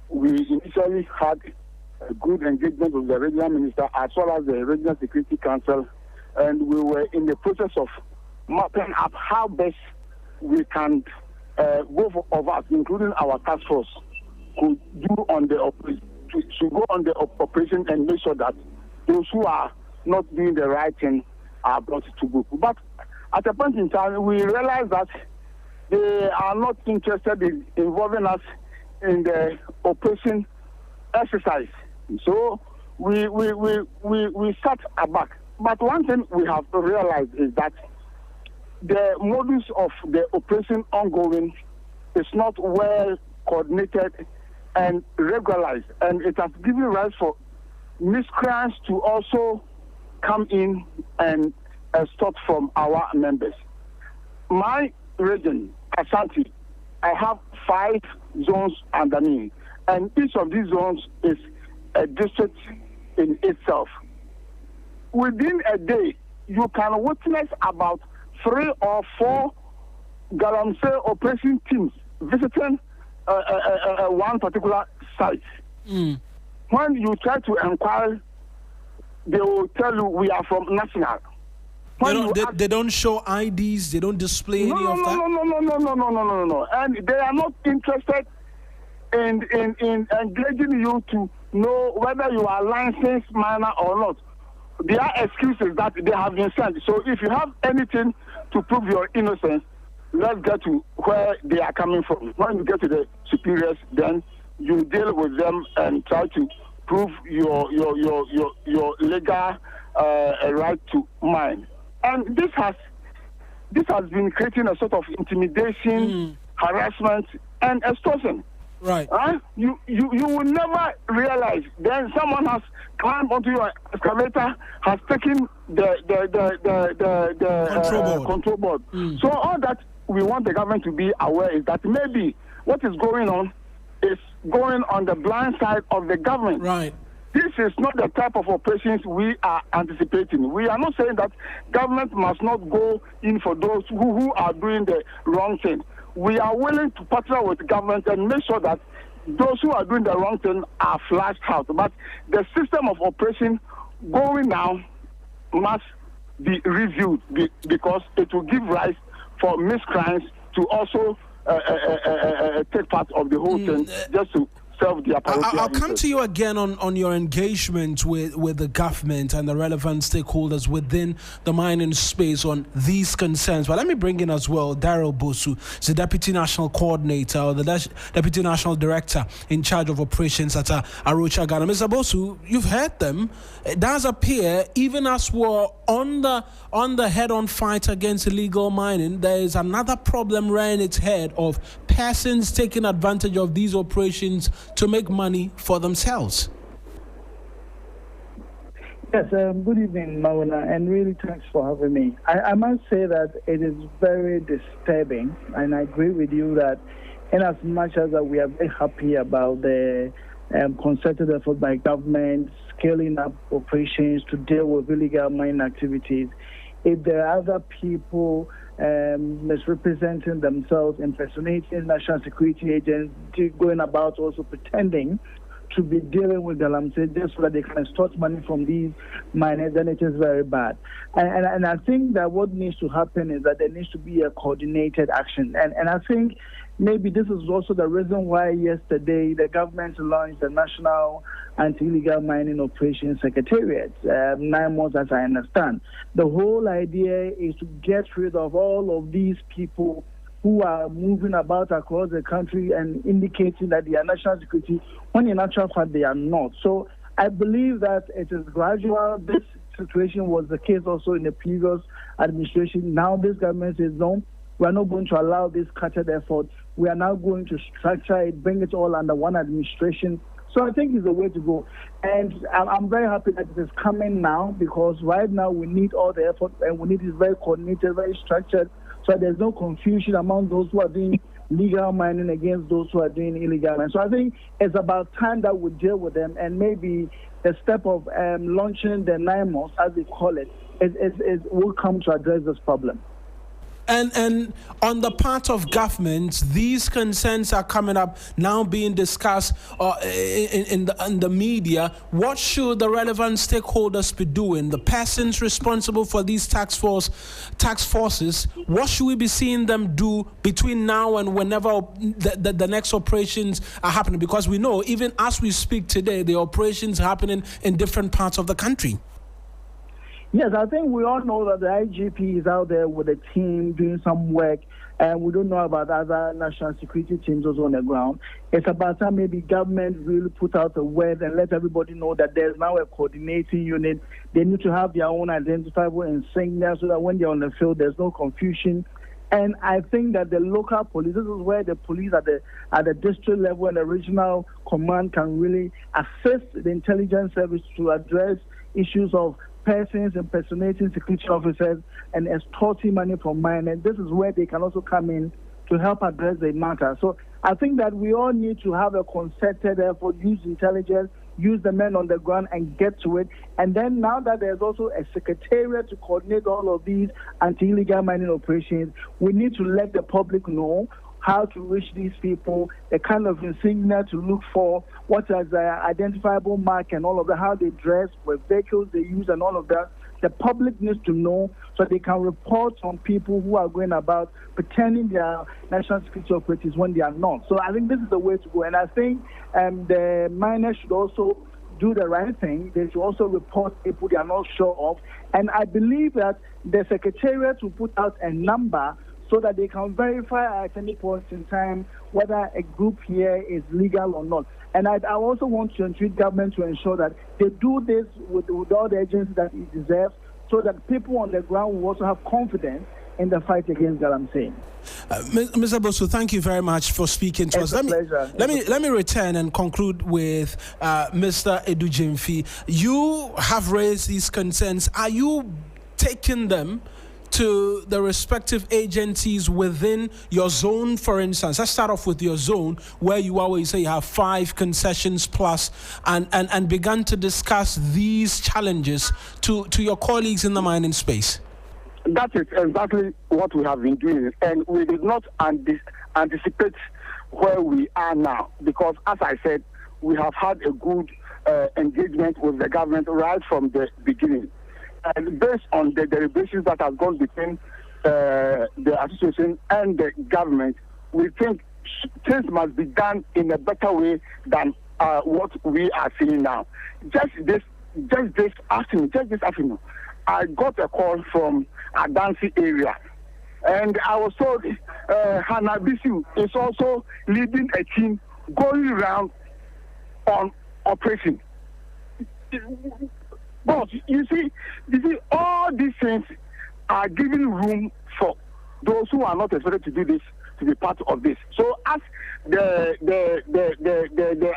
Speaker 9: we initially had a good engagement with the regional minister as well as the regional security council, and we were in the process of mapping up how best we can both of us, including our task force, could do on the to go on the operation and make sure that those who are not doing the right thing are brought to book. But at a point in time, we realized that they are not interested in involving us in the operation exercise. So we sat aback. But one thing we have realized is that the modus of the operation ongoing is not well coordinated and regularized, and it has given rise for miscreants to also come in and extort from our members. My region, Ashanti, I have 5 zones under me, and each of these zones is a district in itself. Within a day, you can witness about 3 or 4 Galamsey operation teams visiting one particular site. When you try to inquire, they will tell you we are from national.
Speaker 1: They don't show IDs, they don't display any of that?
Speaker 9: No. And they are not interested in engaging you to know whether you are licensed miner or not. Their excuse is that they have been sent. So if you have anything to prove your innocence, let's get to where they are coming from. When you get to the superiors, then you deal with them and try to prove your legal right to mine. And this has been creating a sort of intimidation, harassment, and extortion.
Speaker 1: Right.
Speaker 9: You will never realize. Then someone has climbed onto your excavator, has taken the control board. So all that we want the government to be aware is that maybe what is going on is going on the blind side of the government.
Speaker 1: Right.
Speaker 9: This is not the type of operations we are anticipating. We are not saying that government must not go in for those who are doing the wrong thing. We are willing to partner with government and make sure that those who are doing the wrong thing are flushed out. But the system of operation going now must be reviewed because it will give rise for miscrimes to also take part of the whole thing just to serve their parochial
Speaker 1: I'll come to you again on your engagement with the government and the relevant stakeholders within the mining space on these concerns. But let me bring in as well Daryl Bosu, the Deputy National Coordinator or the Deputy National Director in charge of operations at Arusha, Ghana. Mr. Bosu, you've heard them. It does appear, even as we're on the head-on fight against illegal mining, there is another problem rearing its head of persons taking advantage of these operations to make money for themselves.
Speaker 10: Yes, good evening, Mawuena, and really thanks for having me. I must say that it is very disturbing, and I agree with you that in as much as we are very happy about the concerted effort by government scaling up operations to deal with illegal mining activities, if there are other people misrepresenting themselves, impersonating national security agents, going about also pretending to be dealing with the Lamse just so that they can extort money from these miners, then it is very bad. And I think that what needs to happen is that there needs to be a coordinated action. And I think maybe this is also the reason why yesterday the government launched the National Anti-Illegal Mining Operations Secretariat, 9 months as I understand. The whole idea is to get rid of all of these people who are moving about across the country and indicating that they are national security, when in actual fact they are not. So I believe that it is gradual. This situation was the case also in the previous administration. Now this government says, no, we are not going to allow this scattered effort. We are now going to structure it, bring it all under one administration. So I think it's the way to go. And I'm very happy that it is coming now, because right now we need all the effort and we need it very coordinated, very structured, so there's no confusion among those who are doing legal mining against those who are doing illegal mining. So I think it's about time that we deal with them, and maybe the step of launching the NIMOS, as they call it, will come to address this problem.
Speaker 1: And on the part of government, these concerns are coming up now, being discussed in the media. What should the relevant stakeholders be doing? The persons responsible for these task forces, what should we be seeing them do between now and whenever the next operations are happening? Because we know, even as we speak today, the operations are happening in different parts of the country.
Speaker 10: Yes, I think we all know that the IGP is out there with a team doing some work, and we don't know about other national security teams also on the ground. It's about time maybe government really put out a word and let everybody know that there's now a coordinating unit. They need to have their own identifiable insignia so that when they're on the field, there's no confusion. And I think that the local police, this is where the police at the district level and the regional command can really assist the intelligence service to address issues of persons impersonating security officers and extorting money from miners. This is where they can also come in to help address the matter. So I think that we all need to have a concerted effort, use intelligence, use the men on the ground and get to it. And then now that there's also a secretariat to coordinate all of these anti-illegal mining operations, we need to let the public know how to reach these people, the kind of insignia to look for, what is their identifiable mark and all of that, how they dress, what vehicles they use and all of that. The public needs to know so they can report on people who are going about pretending they are national security operatives when they are not. So I think this is the way to go. And I think the miners should also do the right thing. They should also report people they are not sure of. And I believe that the secretariat will put out a number so that they can verify at any point in time whether a group here is legal or not. And I also want to entreat government to ensure that they do this with all the agencies that it deserves, so that people on the ground will also have confidence in the fight against galamsey.
Speaker 1: Mr. Bosu, thank you very much for speaking to us. Let me return and conclude with Mr. Edu Gyamfi. You have raised these concerns. Are you taking them to the respective agencies within your zone, for instance? Let's start off with your zone, where you always say you have 5 concessions plus, and begun to discuss these challenges to your colleagues in the mining space.
Speaker 9: That is exactly what we have been doing, and we did not anticipate where we are now, because, as I said, we have had a good engagement with the government right from the beginning. And based on the deliberations that have gone between the association and the government, we think things must be done in a better way than what we are seeing now. Just this afternoon, I got a call from Adansi area, and I was told Hannah Bisu is also leading a team going around on operation. But you see, all these things are giving room for those who are not expected to do this to be part of this. So, as the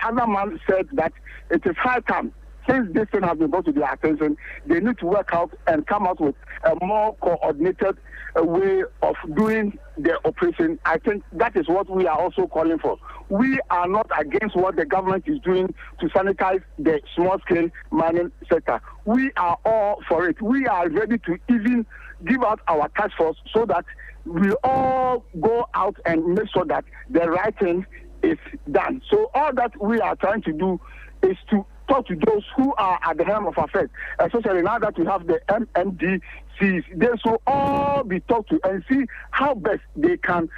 Speaker 9: other man said, that it is high time, since this thing has been brought to their attention, they need to work out and come out with a more coordinated way of doing the operation. I think that is what we are also calling for. We are not against what the government is doing to sanitize the small-scale mining sector. We are all for it. We are ready to even give out our task force so that we all go out and make sure that the right thing is done. So all that we are trying to do is to talk to those who are at the helm of affairs, especially now that we have the MMDCs. They should all be talked to and see how best they can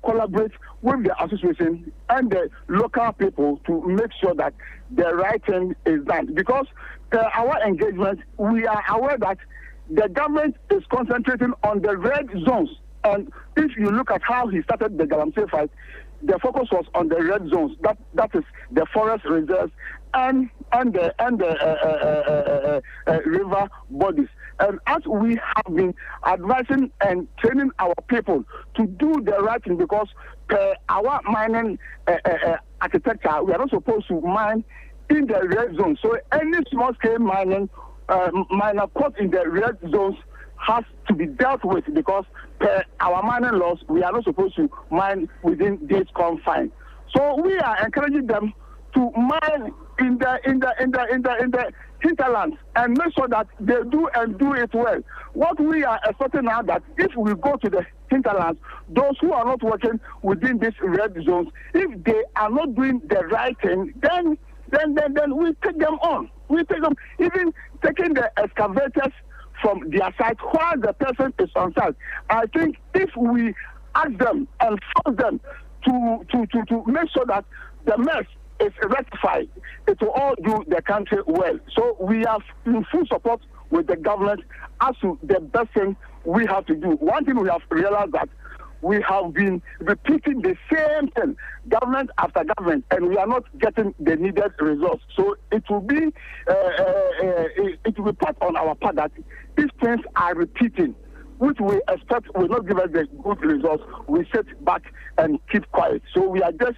Speaker 9: collaborate with the association and the local people to make sure that the right thing is done. Because our engagement, we are aware that the government is concentrating on the red zones. And if you look at how he started the galamsey fight, the focus was on the red zones. That is the forest reserves and the river bodies. And as we have been advising and training our people to do the right thing, because our mining architecture, we are not supposed to mine in the red zone. So any small-scale miner caught in the red zones has to be dealt with, because per our mining laws, we are not supposed to mine within this confine. So we are encouraging them to mine in the hinterlands and make sure that they do it well. What we are expecting now, that if we go to the hinterlands, those who are not working within these red zones, if they are not doing the right thing, then we take them on. We take them, even taking the excavators from their side while the person is on site. I think if we ask them and force them to make sure that the mess is rectified, it will all do the country well. So we are in full support with the government as to the best thing we have to do. One thing we have realized, that we have been repeating the same thing, government after government, and we are not getting the needed results. So it will be part on our part that these things are repeating, which we expect will not give us the good results. We sit back and keep quiet. So we are just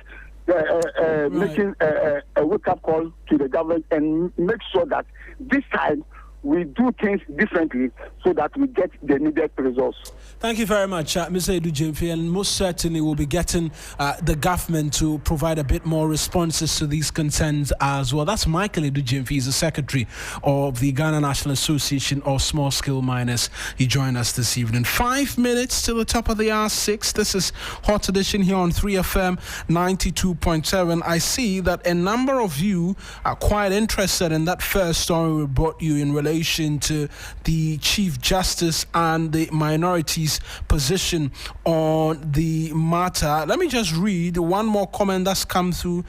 Speaker 9: making a wake-up call to the government and make sure that this time we do things differently so that we get the needed results.
Speaker 1: Thank you very much, Mr. Edu Gyamfi, and most certainly we'll be getting the government to provide a bit more responses to these concerns as well. That's Michael Edu Gyamfi. He's the secretary of the Ghana National Association of Small Scale Miners. He joined us this evening. 5 minutes till the top of the hour, 6. This is Hot Edition here on 3FM 92.7. I see that a number of you are quite interested in that first story we brought you in relation to the Chief Justice and the minorities position on the matter. Let me just read one more comment that's come through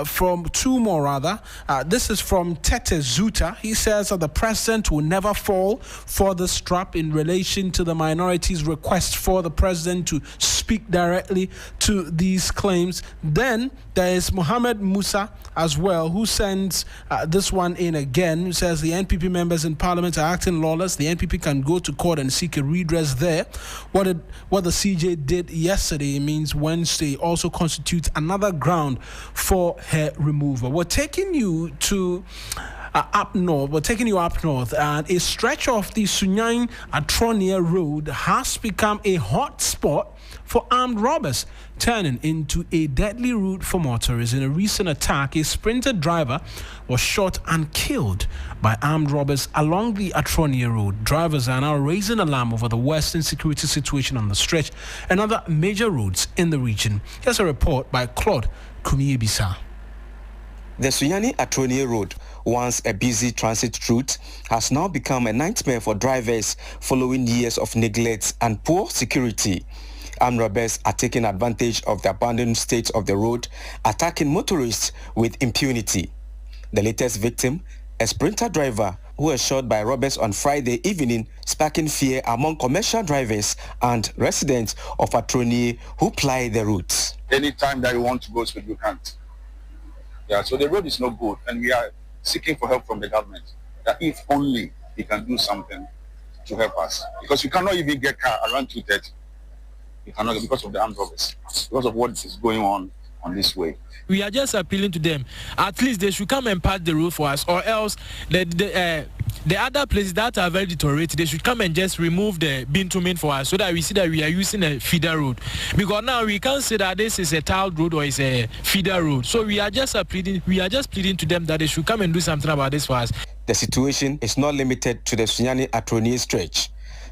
Speaker 1: from two more rather. This is from Tete Zuta. He says that the president will never fall for the strap in relation to the minorities' request for the president to speak speak directly to these claims. Then there is Mohammed Musa as well, who sends this one in again, who says the NPP members in Parliament are acting lawless. The NPP can go to court and seek a redress there. What the CJ did yesterday means Wednesday also constitutes another ground for her removal. We're taking you to up north, and a stretch of the Sunyani Atronia Road has become a hot spot for armed robbers, turning into a deadly route for motorists. In a recent attack, a Sprinter driver was shot and killed by armed robbers along the Atronia Road. Drivers are now raising alarm over the worsening security situation on the stretch and other major roads in the region. Here's a report by Claude Kumiebisa.
Speaker 11: The Sunyani Atronia Road, once a busy transit route, has now become a nightmare for drivers following years of neglect and poor security. Armed robbers are taking advantage of the abandoned state of the road, attacking motorists with impunity. The latest victim, a Sprinter driver who was shot by robbers on Friday evening, sparking fear among commercial drivers and residents of Atronia who ply the route.
Speaker 12: Anytime that you want to go speed, you can't. Yeah, so the road is not good, and we are seeking for help from the government, that if only they can do something to help us. Because you cannot even get car around 2:30. You cannot, because of the armed robbers, because of what is going on this way.
Speaker 13: We are just appealing to them. At least they should come and patch the road for us, or else the other places that are very deteriorated, they should come and just remove the bitumen for us, so that we see that we are using a feeder road. Because now we can't say that this is a tiled road or it's a feeder road. So we are just pleading to them that they should come and do something about this for us.
Speaker 11: The situation is not limited to the Sunyani Atronia stretch.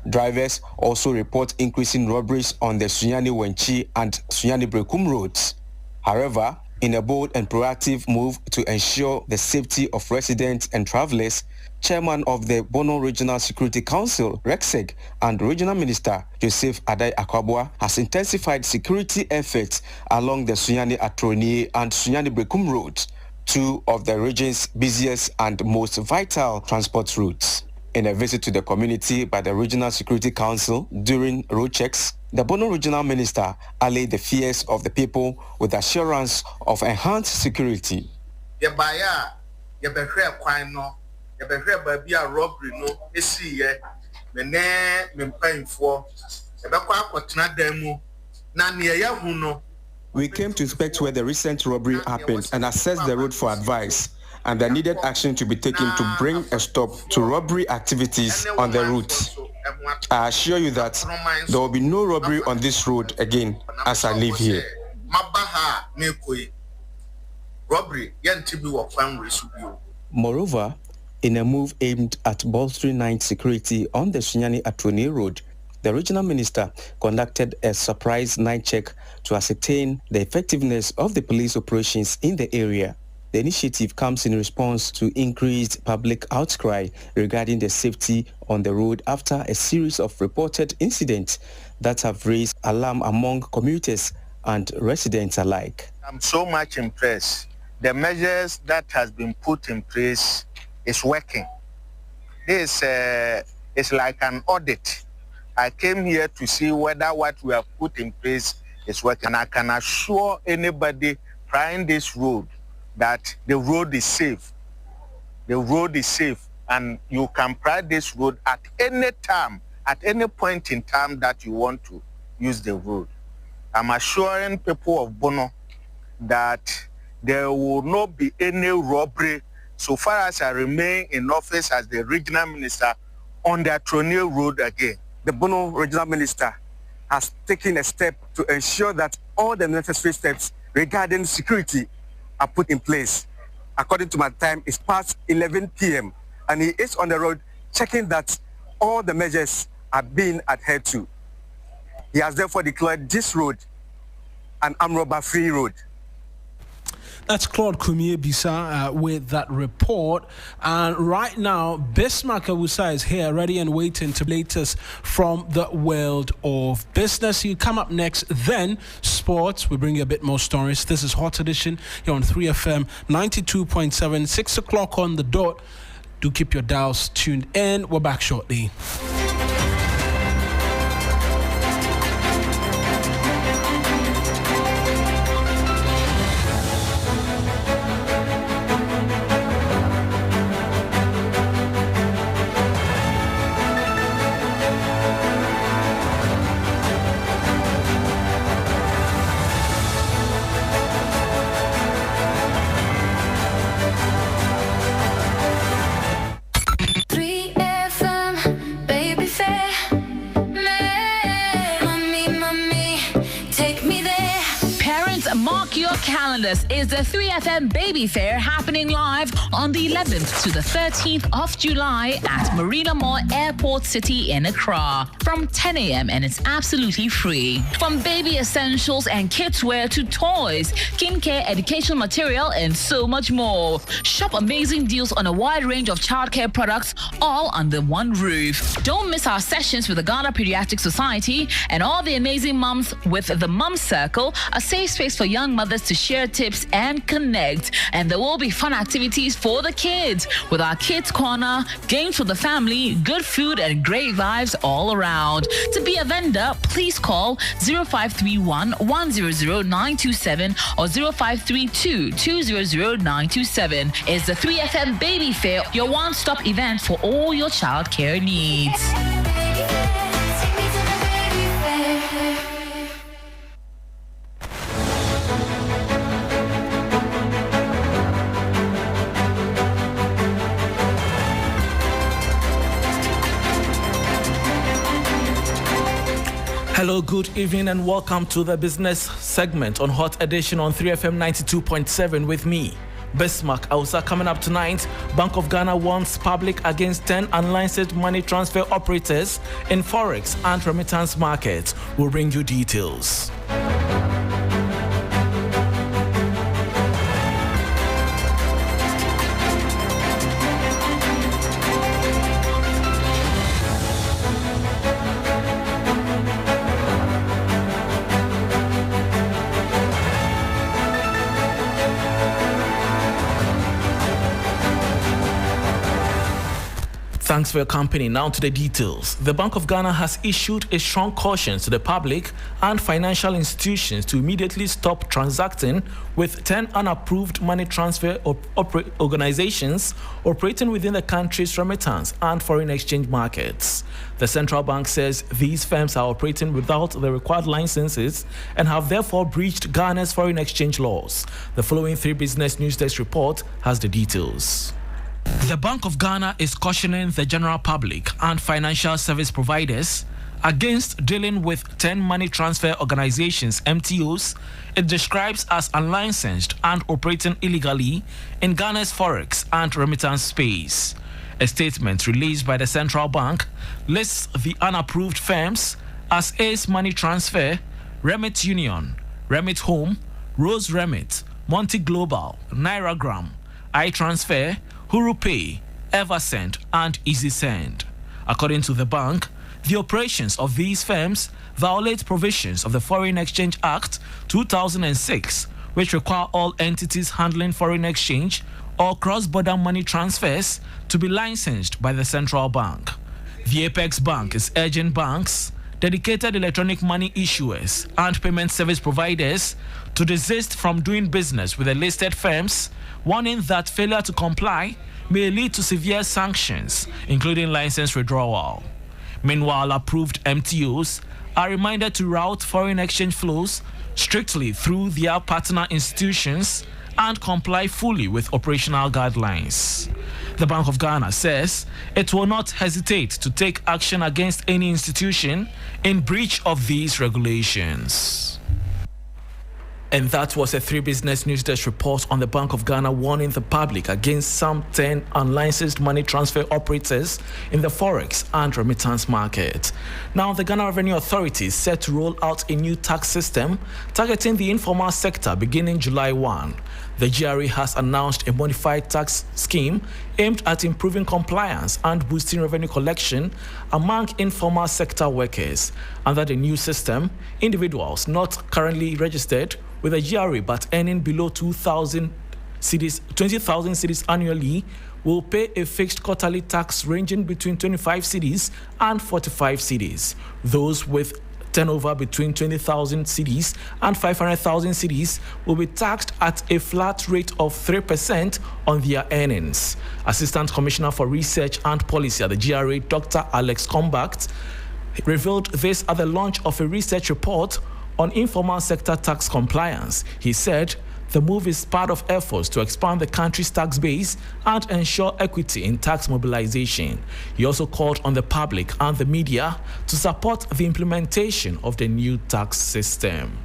Speaker 11: Drivers also report increasing robberies on the Sunyani Wenchi and Sunyani Brekum roads. However, in a bold and proactive move to ensure the safety of residents and travelers, Chairman of the Bono Regional Security Council, RECSEC, and Regional Minister Joseph Adai Akwabwa has intensified security efforts along the Sunyani Atronia and Sunyani Brekum roads, two of the region's busiest and most vital transport routes. In a visit to the community by the Regional Security Council during road checks, the Bono Regional Minister allayed the fears of the people with assurance of enhanced security. We came to inspect where the recent robbery happened and assess the road for advice and the needed action to be taken to bring a stop to robbery activities on the route. I assure you that there will be no robbery on this road again as I live here. Moreover, in a move aimed at bolstering night security on the Sunyani Atronia Road, the regional minister conducted a surprise night check to ascertain the effectiveness of the police operations in the area. The initiative comes in response to increased public outcry regarding the safety on the road after a series of reported incidents that have raised alarm among commuters and residents alike.
Speaker 14: I'm so much impressed. The measures that has been put in place is working. This is like an audit. I came here to see whether what we have put in place is working. And I can assure anybody trying this road that the road is safe. The road is safe, and you can ride this road at any time, at any point in time that you want to use the road. I'm assuring people of Bono that there will not be any robbery so far as I remain in office as the regional minister on the Atronia Road again.
Speaker 11: The Bono regional minister has taken a step to ensure that all the necessary steps regarding security are put in place. According to my time, it's past 11 p.m. and he is on the road checking that all the measures are being adhered to. He has therefore declared this road an armed robber-free road.
Speaker 1: That's Claude Kumiebisa with that report. And right now, Bismarck Awusa is here, ready and waiting to update us from the world of business. He'll come up next, then sports. We bring you a bit more stories. This is Hot Edition here on 3FM 92.7, 6 o'clock on the dot. Do keep your dials tuned in. We're back shortly.
Speaker 15: calendars is the 3FM Baby Fair happening live on the 11th to the 13th of July at Marina Mall Airport City in Accra from 10 a.m. and it's absolutely free. From baby essentials and kids wear to toys, skincare, educational material, and so much more. Shop amazing deals on a wide range of childcare products all under one roof. Don't miss our sessions with the Ghana Pediatric Society and all the amazing mums with the Mum Circle, a safe space for young mothers to share tips and connect. And there will be fun activities for the kids with our Kids Corner, games for the family, good food, and great vibes all around. To be a vendor, please call 0531 100 927 or 0532 200 927. It's the 3FM Baby Fair, your one-stop event for all your childcare needs.
Speaker 1: Hello, good evening, and welcome to the business segment on Hot Edition on 3FM 92.7 with me, Bismarck Ausa. Coming up tonight, Bank of Ghana warns public against 10 unlicensed money transfer operators in forex and remittance markets. We'll bring you details. Thanks for your company. Now to the details. The Bank of Ghana has issued a strong caution to the public and financial institutions to immediately stop transacting with 10 unapproved money transfer organizations operating within the country's remittance and foreign exchange markets. The central bank says these firms are operating without the required licenses and have therefore breached Ghana's foreign exchange laws. The following 3 Business News Desk report has the details. The Bank of Ghana is cautioning the general public and financial service providers against dealing with 10 money transfer organizations, MTOs, it describes as unlicensed and operating illegally in Ghana's forex and remittance space. A statement released by the central bank lists the unapproved firms as Ace Money Transfer, Remit Union, Remit Home, Rose Remit, Monty Global, Nairagram, iTransfer, HuruPay, Eversend, and EasySend. According to the bank, the operations of these firms violate provisions of the Foreign Exchange Act 2006, which require all entities handling foreign exchange or cross-border money transfers to be licensed by the central bank. The Apex Bank is urging banks, dedicated electronic money issuers, and payment service providers to desist from doing business with the listed firms, warning that failure to comply may lead to severe sanctions, including license withdrawal. Meanwhile, approved MTOs are reminded to route foreign exchange flows strictly through their partner institutions and comply fully with operational guidelines. The Bank of Ghana says it will not hesitate to take action against any institution in breach of these regulations. And that was a 3 Business News Desk report on the Bank of Ghana warning the public against some 10 unlicensed money transfer operators in the forex and remittance market. Now, the Ghana Revenue Authority is set to roll out a new tax system targeting the informal sector beginning July 1. The GRA has announced a modified tax scheme aimed at improving compliance and boosting revenue collection among informal sector workers. Under the new system, individuals not currently registered with a GRA but earning below 20,000 cedis annually will pay a fixed quarterly tax ranging between 25 cedis and 45 cedis. Those with turnover between 20,000 cedis and 500,000 cedis will be taxed at a flat rate of 3% on their earnings. Assistant Commissioner for Research and Policy at the GRA, Dr. Alex Combact, revealed this at the launch of a research report on informal sector tax compliance. He said the move is part of efforts to expand the country's tax base and ensure equity in tax mobilization. He also called on the public and the media to support the implementation of the new tax system.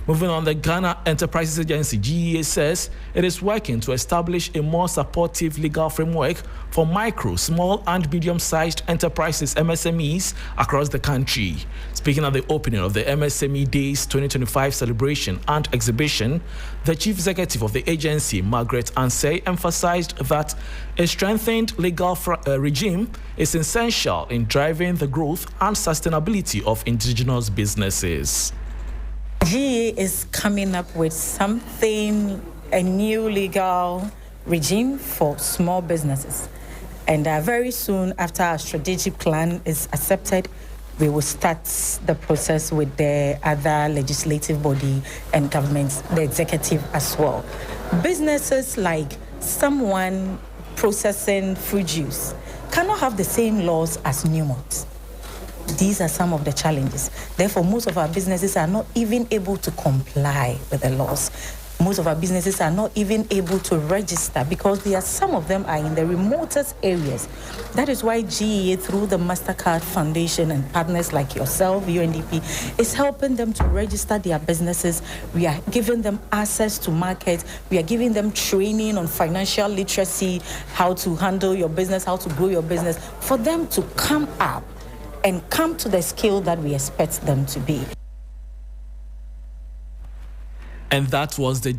Speaker 16: Moving on, the Ghana Enterprises Agency, GEA, says it is working to establish a more supportive legal framework for micro, small and medium-sized enterprises, MSMEs, across the country. Speaking at the opening of the MSME Days 2025 celebration and exhibition, the Chief Executive of the agency, Margaret Ansay, emphasized that a strengthened legal regime is essential in driving the growth and sustainability of indigenous businesses.
Speaker 17: GE is coming up with something, a new legal regime for small businesses. And very soon after our strategic plan is accepted, we will start the process with the other legislative body and governments, the executive as well. Businesses like someone processing fruit juice cannot have the same laws as Newmont. These are some of the challenges. Therefore, most of our businesses are not even able to comply with the laws. Most of our businesses are not even able to register because some of them are in the remotest areas. That is why GEA, through the MasterCard Foundation and partners like yourself, UNDP, is helping them to register their businesses. We are giving them access to markets. We are giving them training on financial literacy, how to handle your business, how to grow your business, for them to come up and come to the scale that we expect them to be.
Speaker 16: And that was the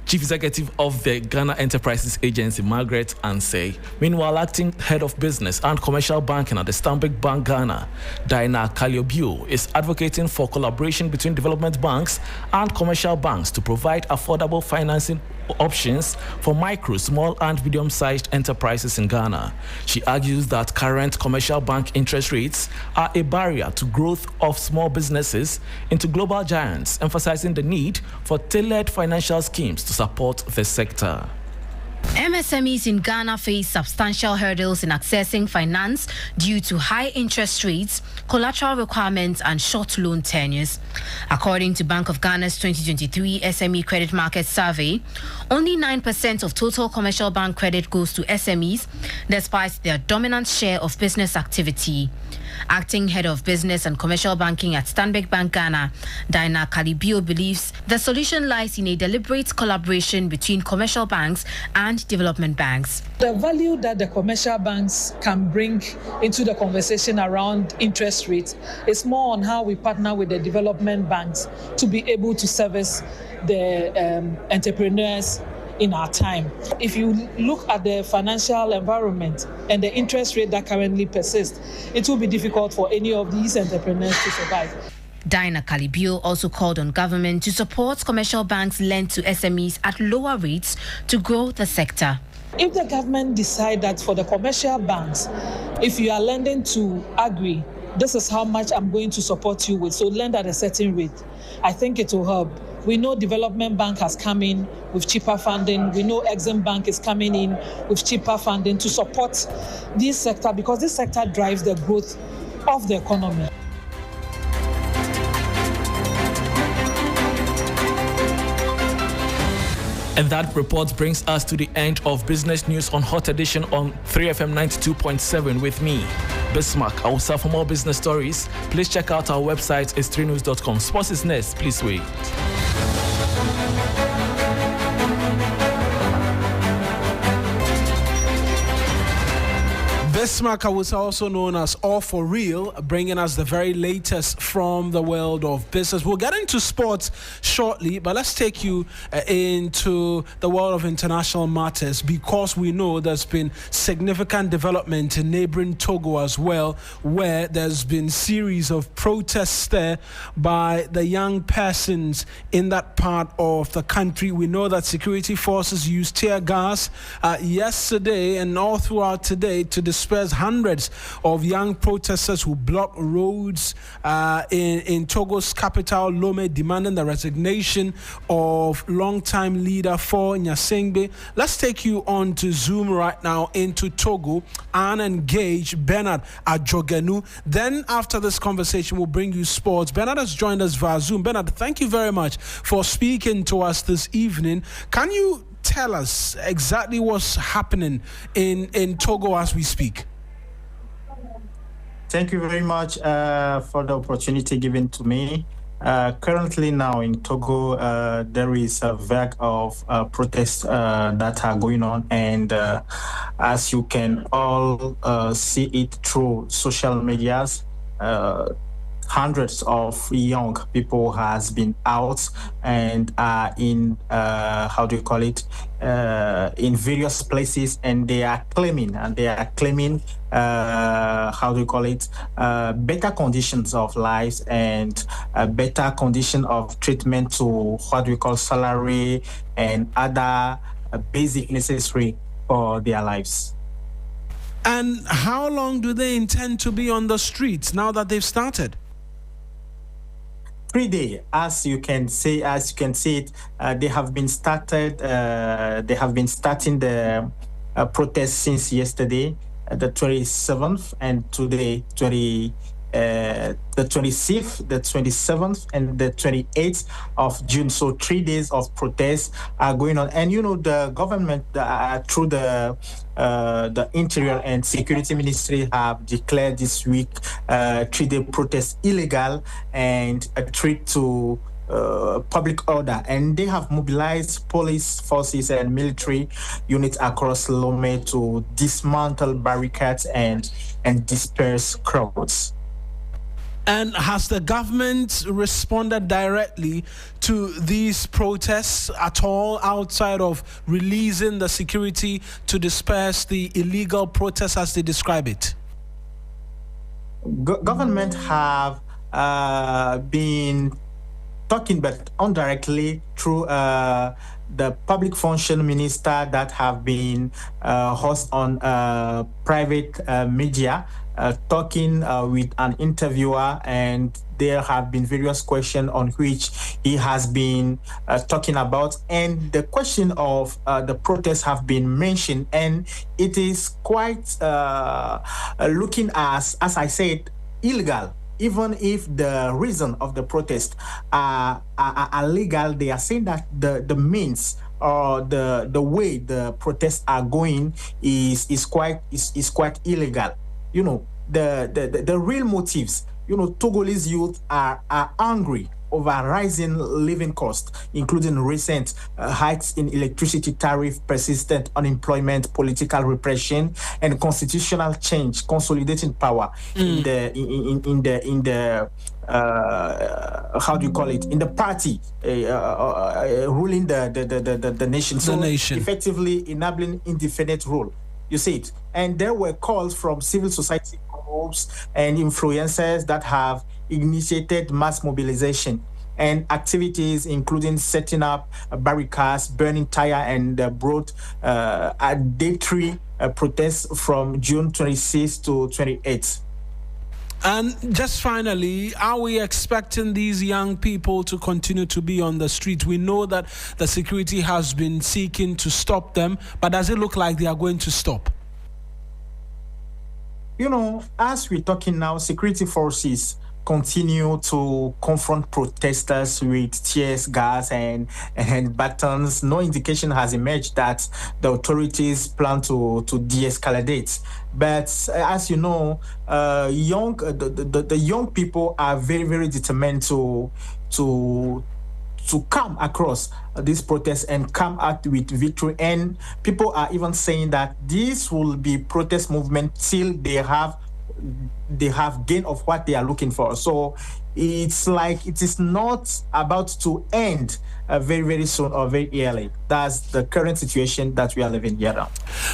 Speaker 16: Chief Executive of the Ghana Enterprises Agency, Margaret Ansay. Meanwhile, acting head of business and commercial banking at the Stanbic Bank Ghana, Diana Kaliobio, is advocating for collaboration between development banks and commercial banks to provide affordable financing options for micro, small and medium-sized enterprises in Ghana. She argues that current commercial bank interest rates are a barrier to growth of small businesses into global giants, emphasizing the need for tailored financial schemes to support the sector.
Speaker 18: MSMEs in Ghana face substantial hurdles in accessing finance due to high interest rates, collateral requirements, and short loan tenures. According to Bank of Ghana's 2023 SME Credit Market Survey, only 9% of total commercial bank credit goes to SMEs, despite their dominant share of business activity. Acting head of business and commercial banking at Stanbic Bank Ghana, Diana Kalibio believes the solution lies in a deliberate collaboration between commercial banks and development banks.
Speaker 19: The value that the commercial banks can bring into the conversation around interest rates is more on how we partner with the development banks to be able to service the entrepreneurs in our time. If you look at the financial environment and the interest rate that currently persists, it will be difficult for any of these entrepreneurs to survive.
Speaker 18: Diana Kalibio also called on government to support commercial banks lend to SMEs at lower rates to grow the sector.
Speaker 19: If the government decide that for the commercial banks, if you are lending to agri, this is how much I'm going to support you with, so lend at a certain rate, I think it will help. We know Development Bank has come in with cheaper funding. We know Exim Bank is coming in with cheaper funding to support this sector because this sector drives the growth of the economy.
Speaker 16: And that report brings us to the end of Business News on Hot Edition on 3FM 92.7 with me, Bismarck. Also, for more business stories, please check out our website, is3news.com. Sports is next. Please wait.
Speaker 1: Bismarck was also known as All For Real, bringing us the very latest from the world of business. We'll get into sports shortly, but let's take you into the world of international matters because we know there's been significant development in neighboring Togo as well, where there's been series of protests there by the young persons in that part of the country. We know that security forces used tear gas yesterday and all throughout today to disperse hundreds of young protesters who blocked roads in Togo's capital, Lome, demanding the resignation of longtime leader For Nyasengbe. Let's take you on to Zoom right now into Togo and engage Bernard Adjogenu. Then after this conversation, we'll bring you sports. Bernard has joined us via Zoom. Bernard, thank you very much for speaking to us this evening. Can you tell us exactly what's happening in Togo as we speak?
Speaker 20: Thank you very much for the opportunity given to me. Currently now in Togo, there is a vague of protests that are going on, and as you can all see it through social medias, hundreds of young people has been out and are in in various places, and they are claiming better conditions of life and better condition of treatment to salary and other basic necessary for their lives.
Speaker 1: And how long do they intend to be on the streets now that they've started?
Speaker 20: 3 days, as you can see it, they have been starting the protest since yesterday, the 27th, and today the 26th, the 27th, and the 28th of June. So 3 days of protests are going on, and the government through the Interior and Security Ministry have declared this week 3-day protest illegal and a threat to public order, and they have mobilized police forces and military units across Lomé to dismantle barricades and disperse crowds.
Speaker 1: And has the government responded directly to these protests at all, outside of releasing the security to disperse the illegal protests as they describe it?
Speaker 20: Government have been talking, but indirectly through the public function minister that have been host on private media, talking with an interviewer, and there have been various questions on which he has been talking about, and the question of the protests have been mentioned, and it is quite looking as I said, illegal. Even if the reason of the protest are legal, they are saying that the means or the way the protests are going is quite illegal. The real motives. Togolese youth are angry over rising living costs, including recent hikes in electricity tariff, persistent unemployment, political repression, and constitutional change, consolidating power in the in the party ruling the nation. Effectively enabling indefinite rule. You see it. And there were calls from civil society groups and influencers that have initiated mass mobilization and activities, including setting up barricades, burning tire, and brought a day-3 protests from June 26th to 28th.
Speaker 1: And just finally, are we expecting these young people to continue to be on the street? We know that the security has been seeking to stop them, but does it look like they are going to stop?
Speaker 20: As we're talking now, security forces continue to confront protesters with tear gas and batons. No indication has emerged that the authorities plan to de-escalate. But as you know, the young people are very, very determined to come across these protests and come out with victory. And people are even saying that this will be protest movement till they have gain of what they are looking for. So it's like it is not about to end very, very soon or very early. That's the current situation that we are living here now.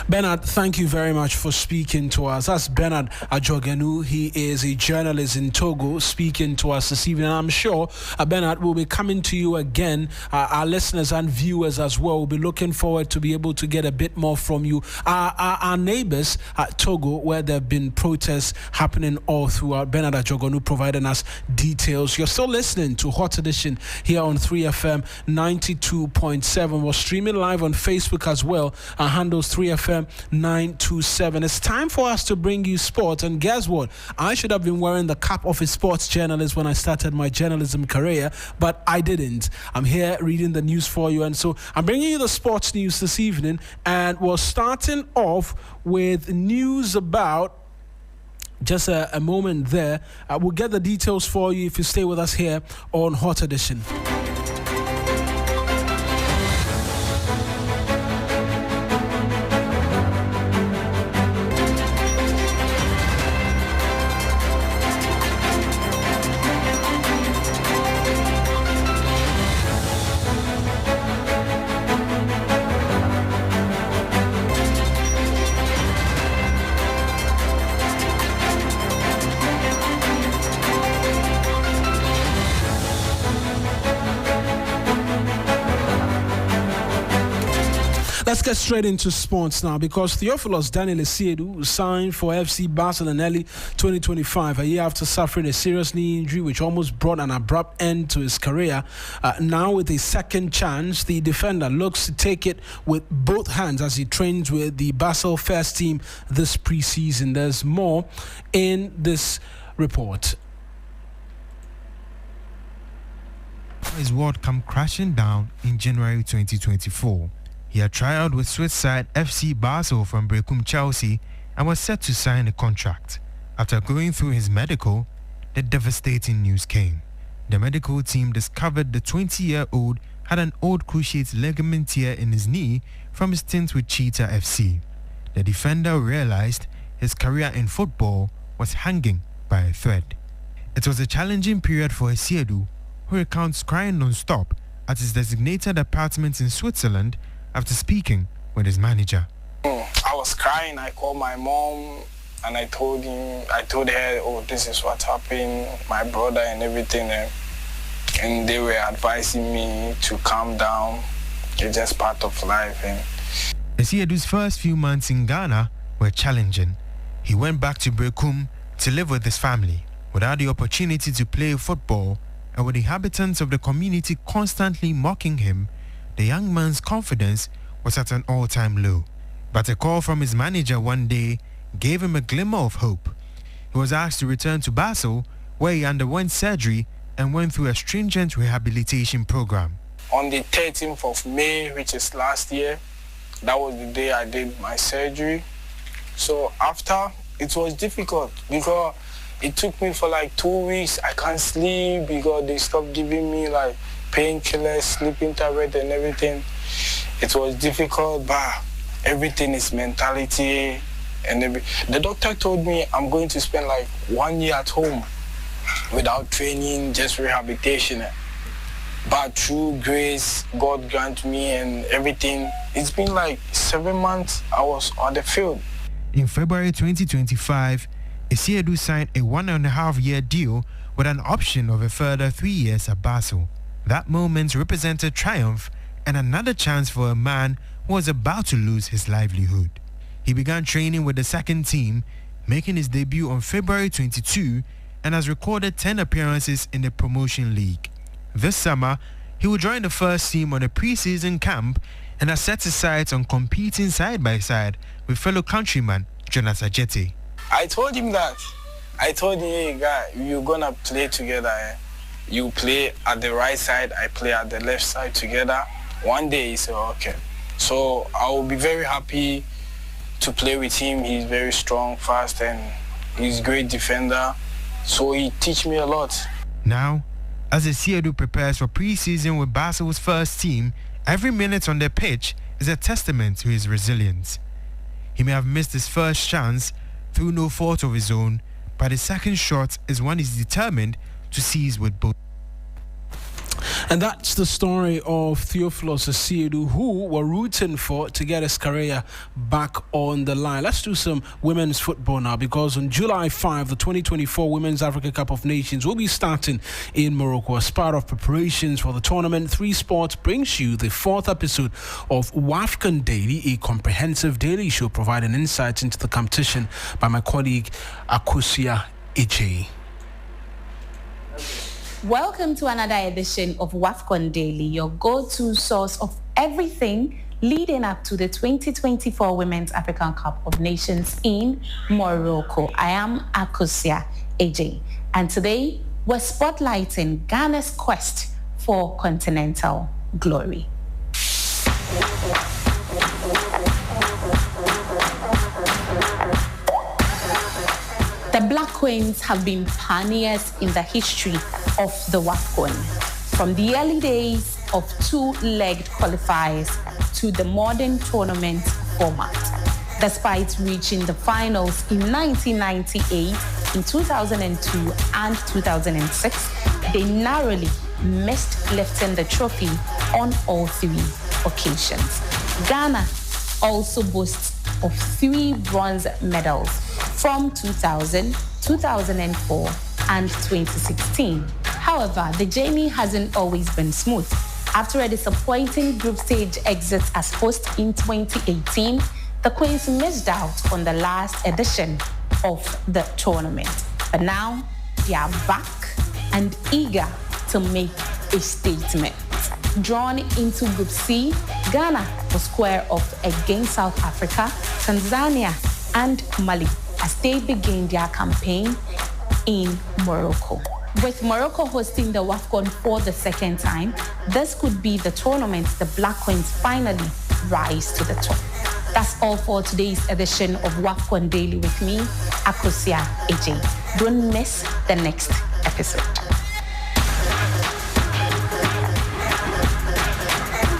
Speaker 1: Bernard, thank you very much for speaking to us. That's Bernard Ajogenu. He is a journalist in Togo speaking to us this evening. I'm sure, Bernard, will be coming to you again. Our listeners and viewers as well will be looking forward to be able to get a bit more from you. Our neighbors at Togo, where there have been protests happening all throughout, Bernard Ajogenu providing us details. You're still listening to Hot Edition here on 3FM 92.7. We're streaming live on Facebook as well. Our handle's 3FM 927. It's time for us to bring you sports. And guess what? I should have been wearing the cap of a sports journalist when I started my journalism career, but I didn't. I'm here reading the news for you, and so I'm bringing you the sports news this evening, and we're starting off with news about just a moment there. We'll get the details for you if you stay with us here on Hot Edition. Let's get straight into sports now, because Theophilus Daniel Esiedu signed for FC Barcelona in early 2025, a year after suffering a serious knee injury which almost brought an abrupt end to his career. Now with a second chance, the defender looks to take it with both hands as he trains with the Basel first team this preseason. There's more in this report.
Speaker 21: His world come crashing down in January 2024. He had trialed with Swiss side FC Basel from Bochum, Chelsea, and was set to sign a contract. After going through his medical, the devastating news came. The medical team discovered the 20-year-old had an old cruciate ligament tear in his knee from his stint with Cheetah FC. The defender realized his career in football was hanging by a thread. It was a challenging period for Esiedu, who recounts crying non-stop at his designated apartment in Switzerland after speaking with his manager.
Speaker 22: I was crying. I called my mom and I told her, oh, this is what happened, my brother and everything. And they were advising me to calm down. It's just part of life.
Speaker 21: Esiedu's first few months in Ghana were challenging. He went back to Bochum to live with his family without the opportunity to play football, and with the inhabitants of the community constantly mocking him, the young man's confidence was at an all-time low. But a call from his manager one day gave him a glimmer of hope. He was asked to return to Basel, where he underwent surgery and went through a stringent rehabilitation program.
Speaker 22: On the 13th of May, which is last year, that was the day I did my surgery. So after, it was difficult because it took me for like 2 weeks. I can't sleep because they stopped giving me like painkillers, sleeping tablet and everything. It was difficult, but everything is mentality. And the doctor told me I'm going to spend like 1 year at home without training, just rehabilitation. But through grace, God grant me and everything. It's been like 7 months I was on the field.
Speaker 21: In February 2025, Esiedu signed a 1.5-year deal with an option of a further 3 years at Basel. That moment represented triumph and another chance for a man who was about to lose his livelihood. He began training with the second team, making his debut on February 22, and has recorded 10 appearances in the promotion league. This summer, he will join the first team on a preseason camp and has set his sights on competing side by side with fellow countryman Jonas Ajete.
Speaker 22: I told him that. I told him, hey guy, you're gonna play together. You play at the right side, I play at the left side together. One day he said, okay. So I will be very happy to play with him. He's very strong, fast, and he's a great defender. So he teach me a lot.
Speaker 21: Now, as Esiedu prepares for pre-season with Basel's first team, every minute on the pitch is a testament to his resilience. He may have missed his first chance through no fault of his own, but his second shot is one he's determined to seize with both.
Speaker 1: And that's the story of Theophilus Esiedu, who were rooting for to get his career back on the line. Let's do some women's football now, because on July 5, the 2024 Women's Africa Cup of Nations will be starting in Morocco. As part of preparations for the tournament, 3 Sports brings you the 4th episode of WAFCON Daily, a comprehensive daily show providing insights into the competition by my colleague Akosia Ije.
Speaker 23: Welcome to another edition of WAFCON Daily, your go-to source of everything leading up to the 2024 Women's African Cup of Nations in Morocco. I am Akosia Ije, and today we're spotlighting Ghana's quest for continental glory. The Black Queens have been pioneers in the history of the WAFCON, from the early days of two-legged qualifiers to the modern tournament format. Despite reaching the finals in 1998, in 2002 and 2006, they narrowly missed lifting the trophy on all three occasions. Ghana also boasts of 3 bronze medals from 2000, 2004, and 2016. However, the journey hasn't always been smooth. After a disappointing group stage exit as host in 2018, the Queens missed out on the last edition of the tournament. But now they are back and eager to make a statement. Drawn into Group C, Ghana will square off against South Africa, Tanzania, and Mali as they begin their campaign in Morocco. With Morocco hosting the WAFCON for the second time, this could be the tournament the Black Queens finally rise to the top. That's all for today's edition of WAFCON Daily with me, Akosia AJ. Don't miss the next episode.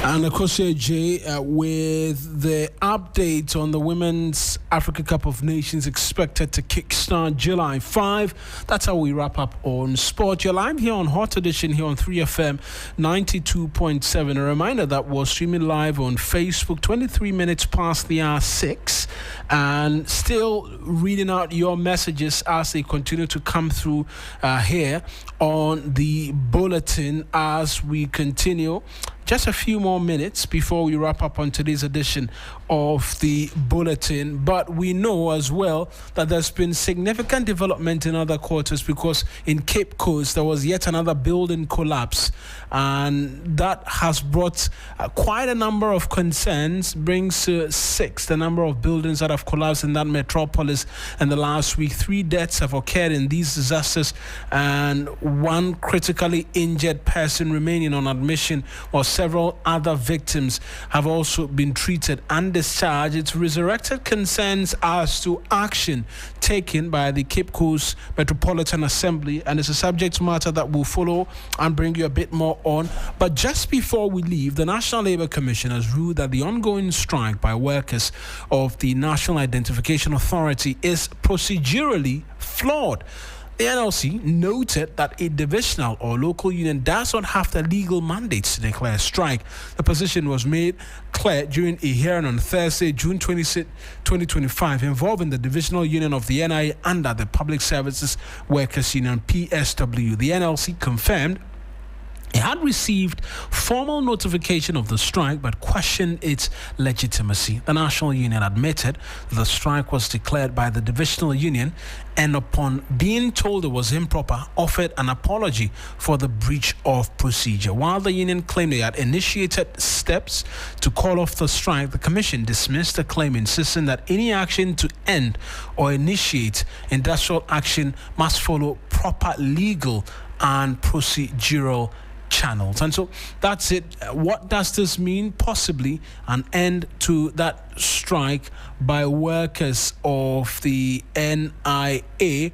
Speaker 1: And Akosia J with the update on the Women's Africa Cup of Nations expected to kickstart July 5. That's how we wrap up on Sport. You're live here on Hot Edition here on 3FM 92.7. A reminder that we're streaming live on Facebook 23 minutes past the hour 6, and still reading out your messages as they continue to come through here on the bulletin as we continue. Just a few more minutes before we wrap up on today's edition of the bulletin. But we know as well that there's been significant development in other quarters, because in Cape Coast there was yet another building collapse, and that has brought quite a number of concerns, brings to 6 the number of buildings that have collapsed in that metropolis in the last week. 3 deaths have occurred in these disasters, and 1 critically injured person remaining on admission, while several other victims have also been treated and discharged. It's resurrected concerns as to action taken by the Cape Coast Metropolitan Assembly, and it's a subject matter that we'll follow and bring you a bit more on. But just before we leave, the National Labour Commission has ruled that the ongoing strike by workers of the National Identification Authority is procedurally flawed. The NLC noted that a divisional or local union does not have the legal mandates to declare a strike. The position was made clear during a hearing on Thursday, June 26, 2025, involving the divisional union of the NIA under the Public Services Workers Union, PSW. The NLC confirmed it had received formal notification of the strike but questioned its legitimacy. The national union admitted the strike was declared by the divisional union, and upon being told it was improper, offered an apology for the breach of procedure. While the union claimed they had initiated steps to call off the strike, the commission dismissed the claim, insisting that any action to end or initiate industrial action must follow proper legal and procedural channels. And so that's it. What does this mean? Possibly an end to that strike by workers of the NIA,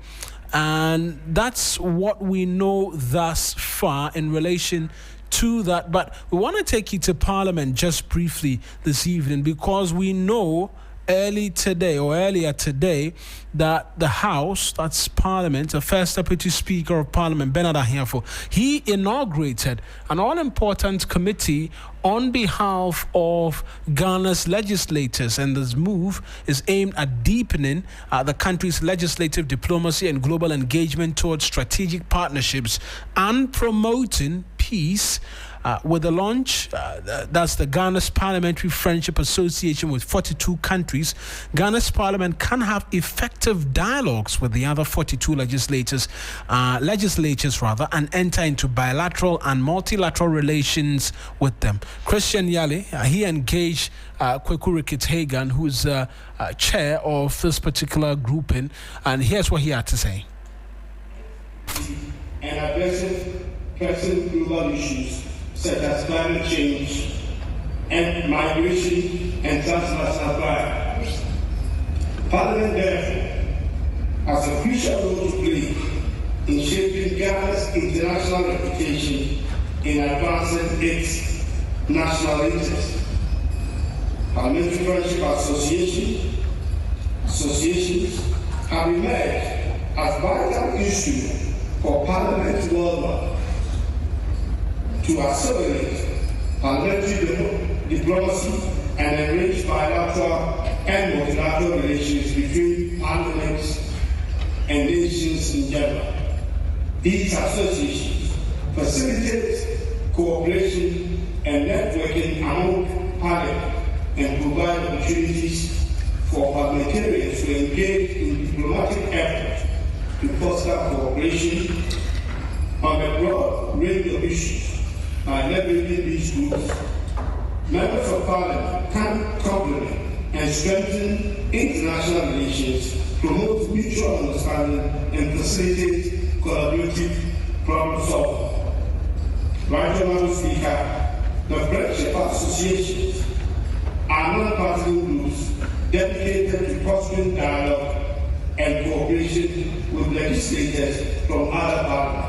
Speaker 1: and that's what we know thus far in relation to that. But we want to take you to Parliament just briefly this evening, because we know earlier today that the House, that's Parliament, the First Deputy Speaker of Parliament, Bernard Ahiafo, he inaugurated an all-important committee on behalf of Ghana's legislators, and this move is aimed at deepening the country's legislative diplomacy and global engagement towards strategic partnerships and promoting peace. With the launch, that's the Ghana's Parliamentary Friendship Association with 42 countries, Ghana's Parliament can have effective dialogues with the other 42 legislatures, and enter into bilateral and multilateral relations with them. Christian Yale, he engaged Kweku Ricketts-Hagan, who's chair of this particular grouping, and here's what he had to say.
Speaker 3: And addressing pressing global issues such as climate change and migration and transnational supply. Parliament therefore has a crucial role to play in shaping Ghana's international reputation in advancing its national interests. Parliamentary Friendship associations have emerged as vital issues for parliaments worldwide to accelerate parliamentary diplomacy and enrich bilateral and multilateral relations between parliaments and nations in general. These associations facilitate cooperation and networking among parliaments and provide opportunities for parliamentarians to engage in diplomatic efforts to foster cooperation on a broad range of issues. By leveraging these groups, members of parliament can complement and strengthen international relations, promote mutual understanding, and facilitate collaborative problem solving. Right, Honourable Speaker, the Friendship Associations are non-partisan groups dedicated to fostering dialogue and cooperation with legislators from other parliaments.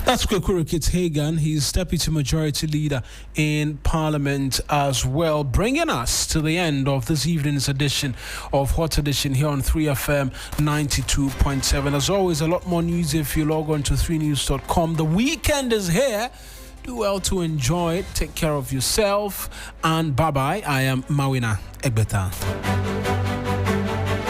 Speaker 1: That's Kwekuro Kit-Hagan. He's Deputy Majority Leader in Parliament as well, bringing us to the end of this evening's edition of Hot Edition here on 3FM 92.7. As always, a lot more news if you log on to 3news.com. The weekend is here. Do well to enjoy it. Take care of yourself. And bye-bye. I am Mawuena Egbeta.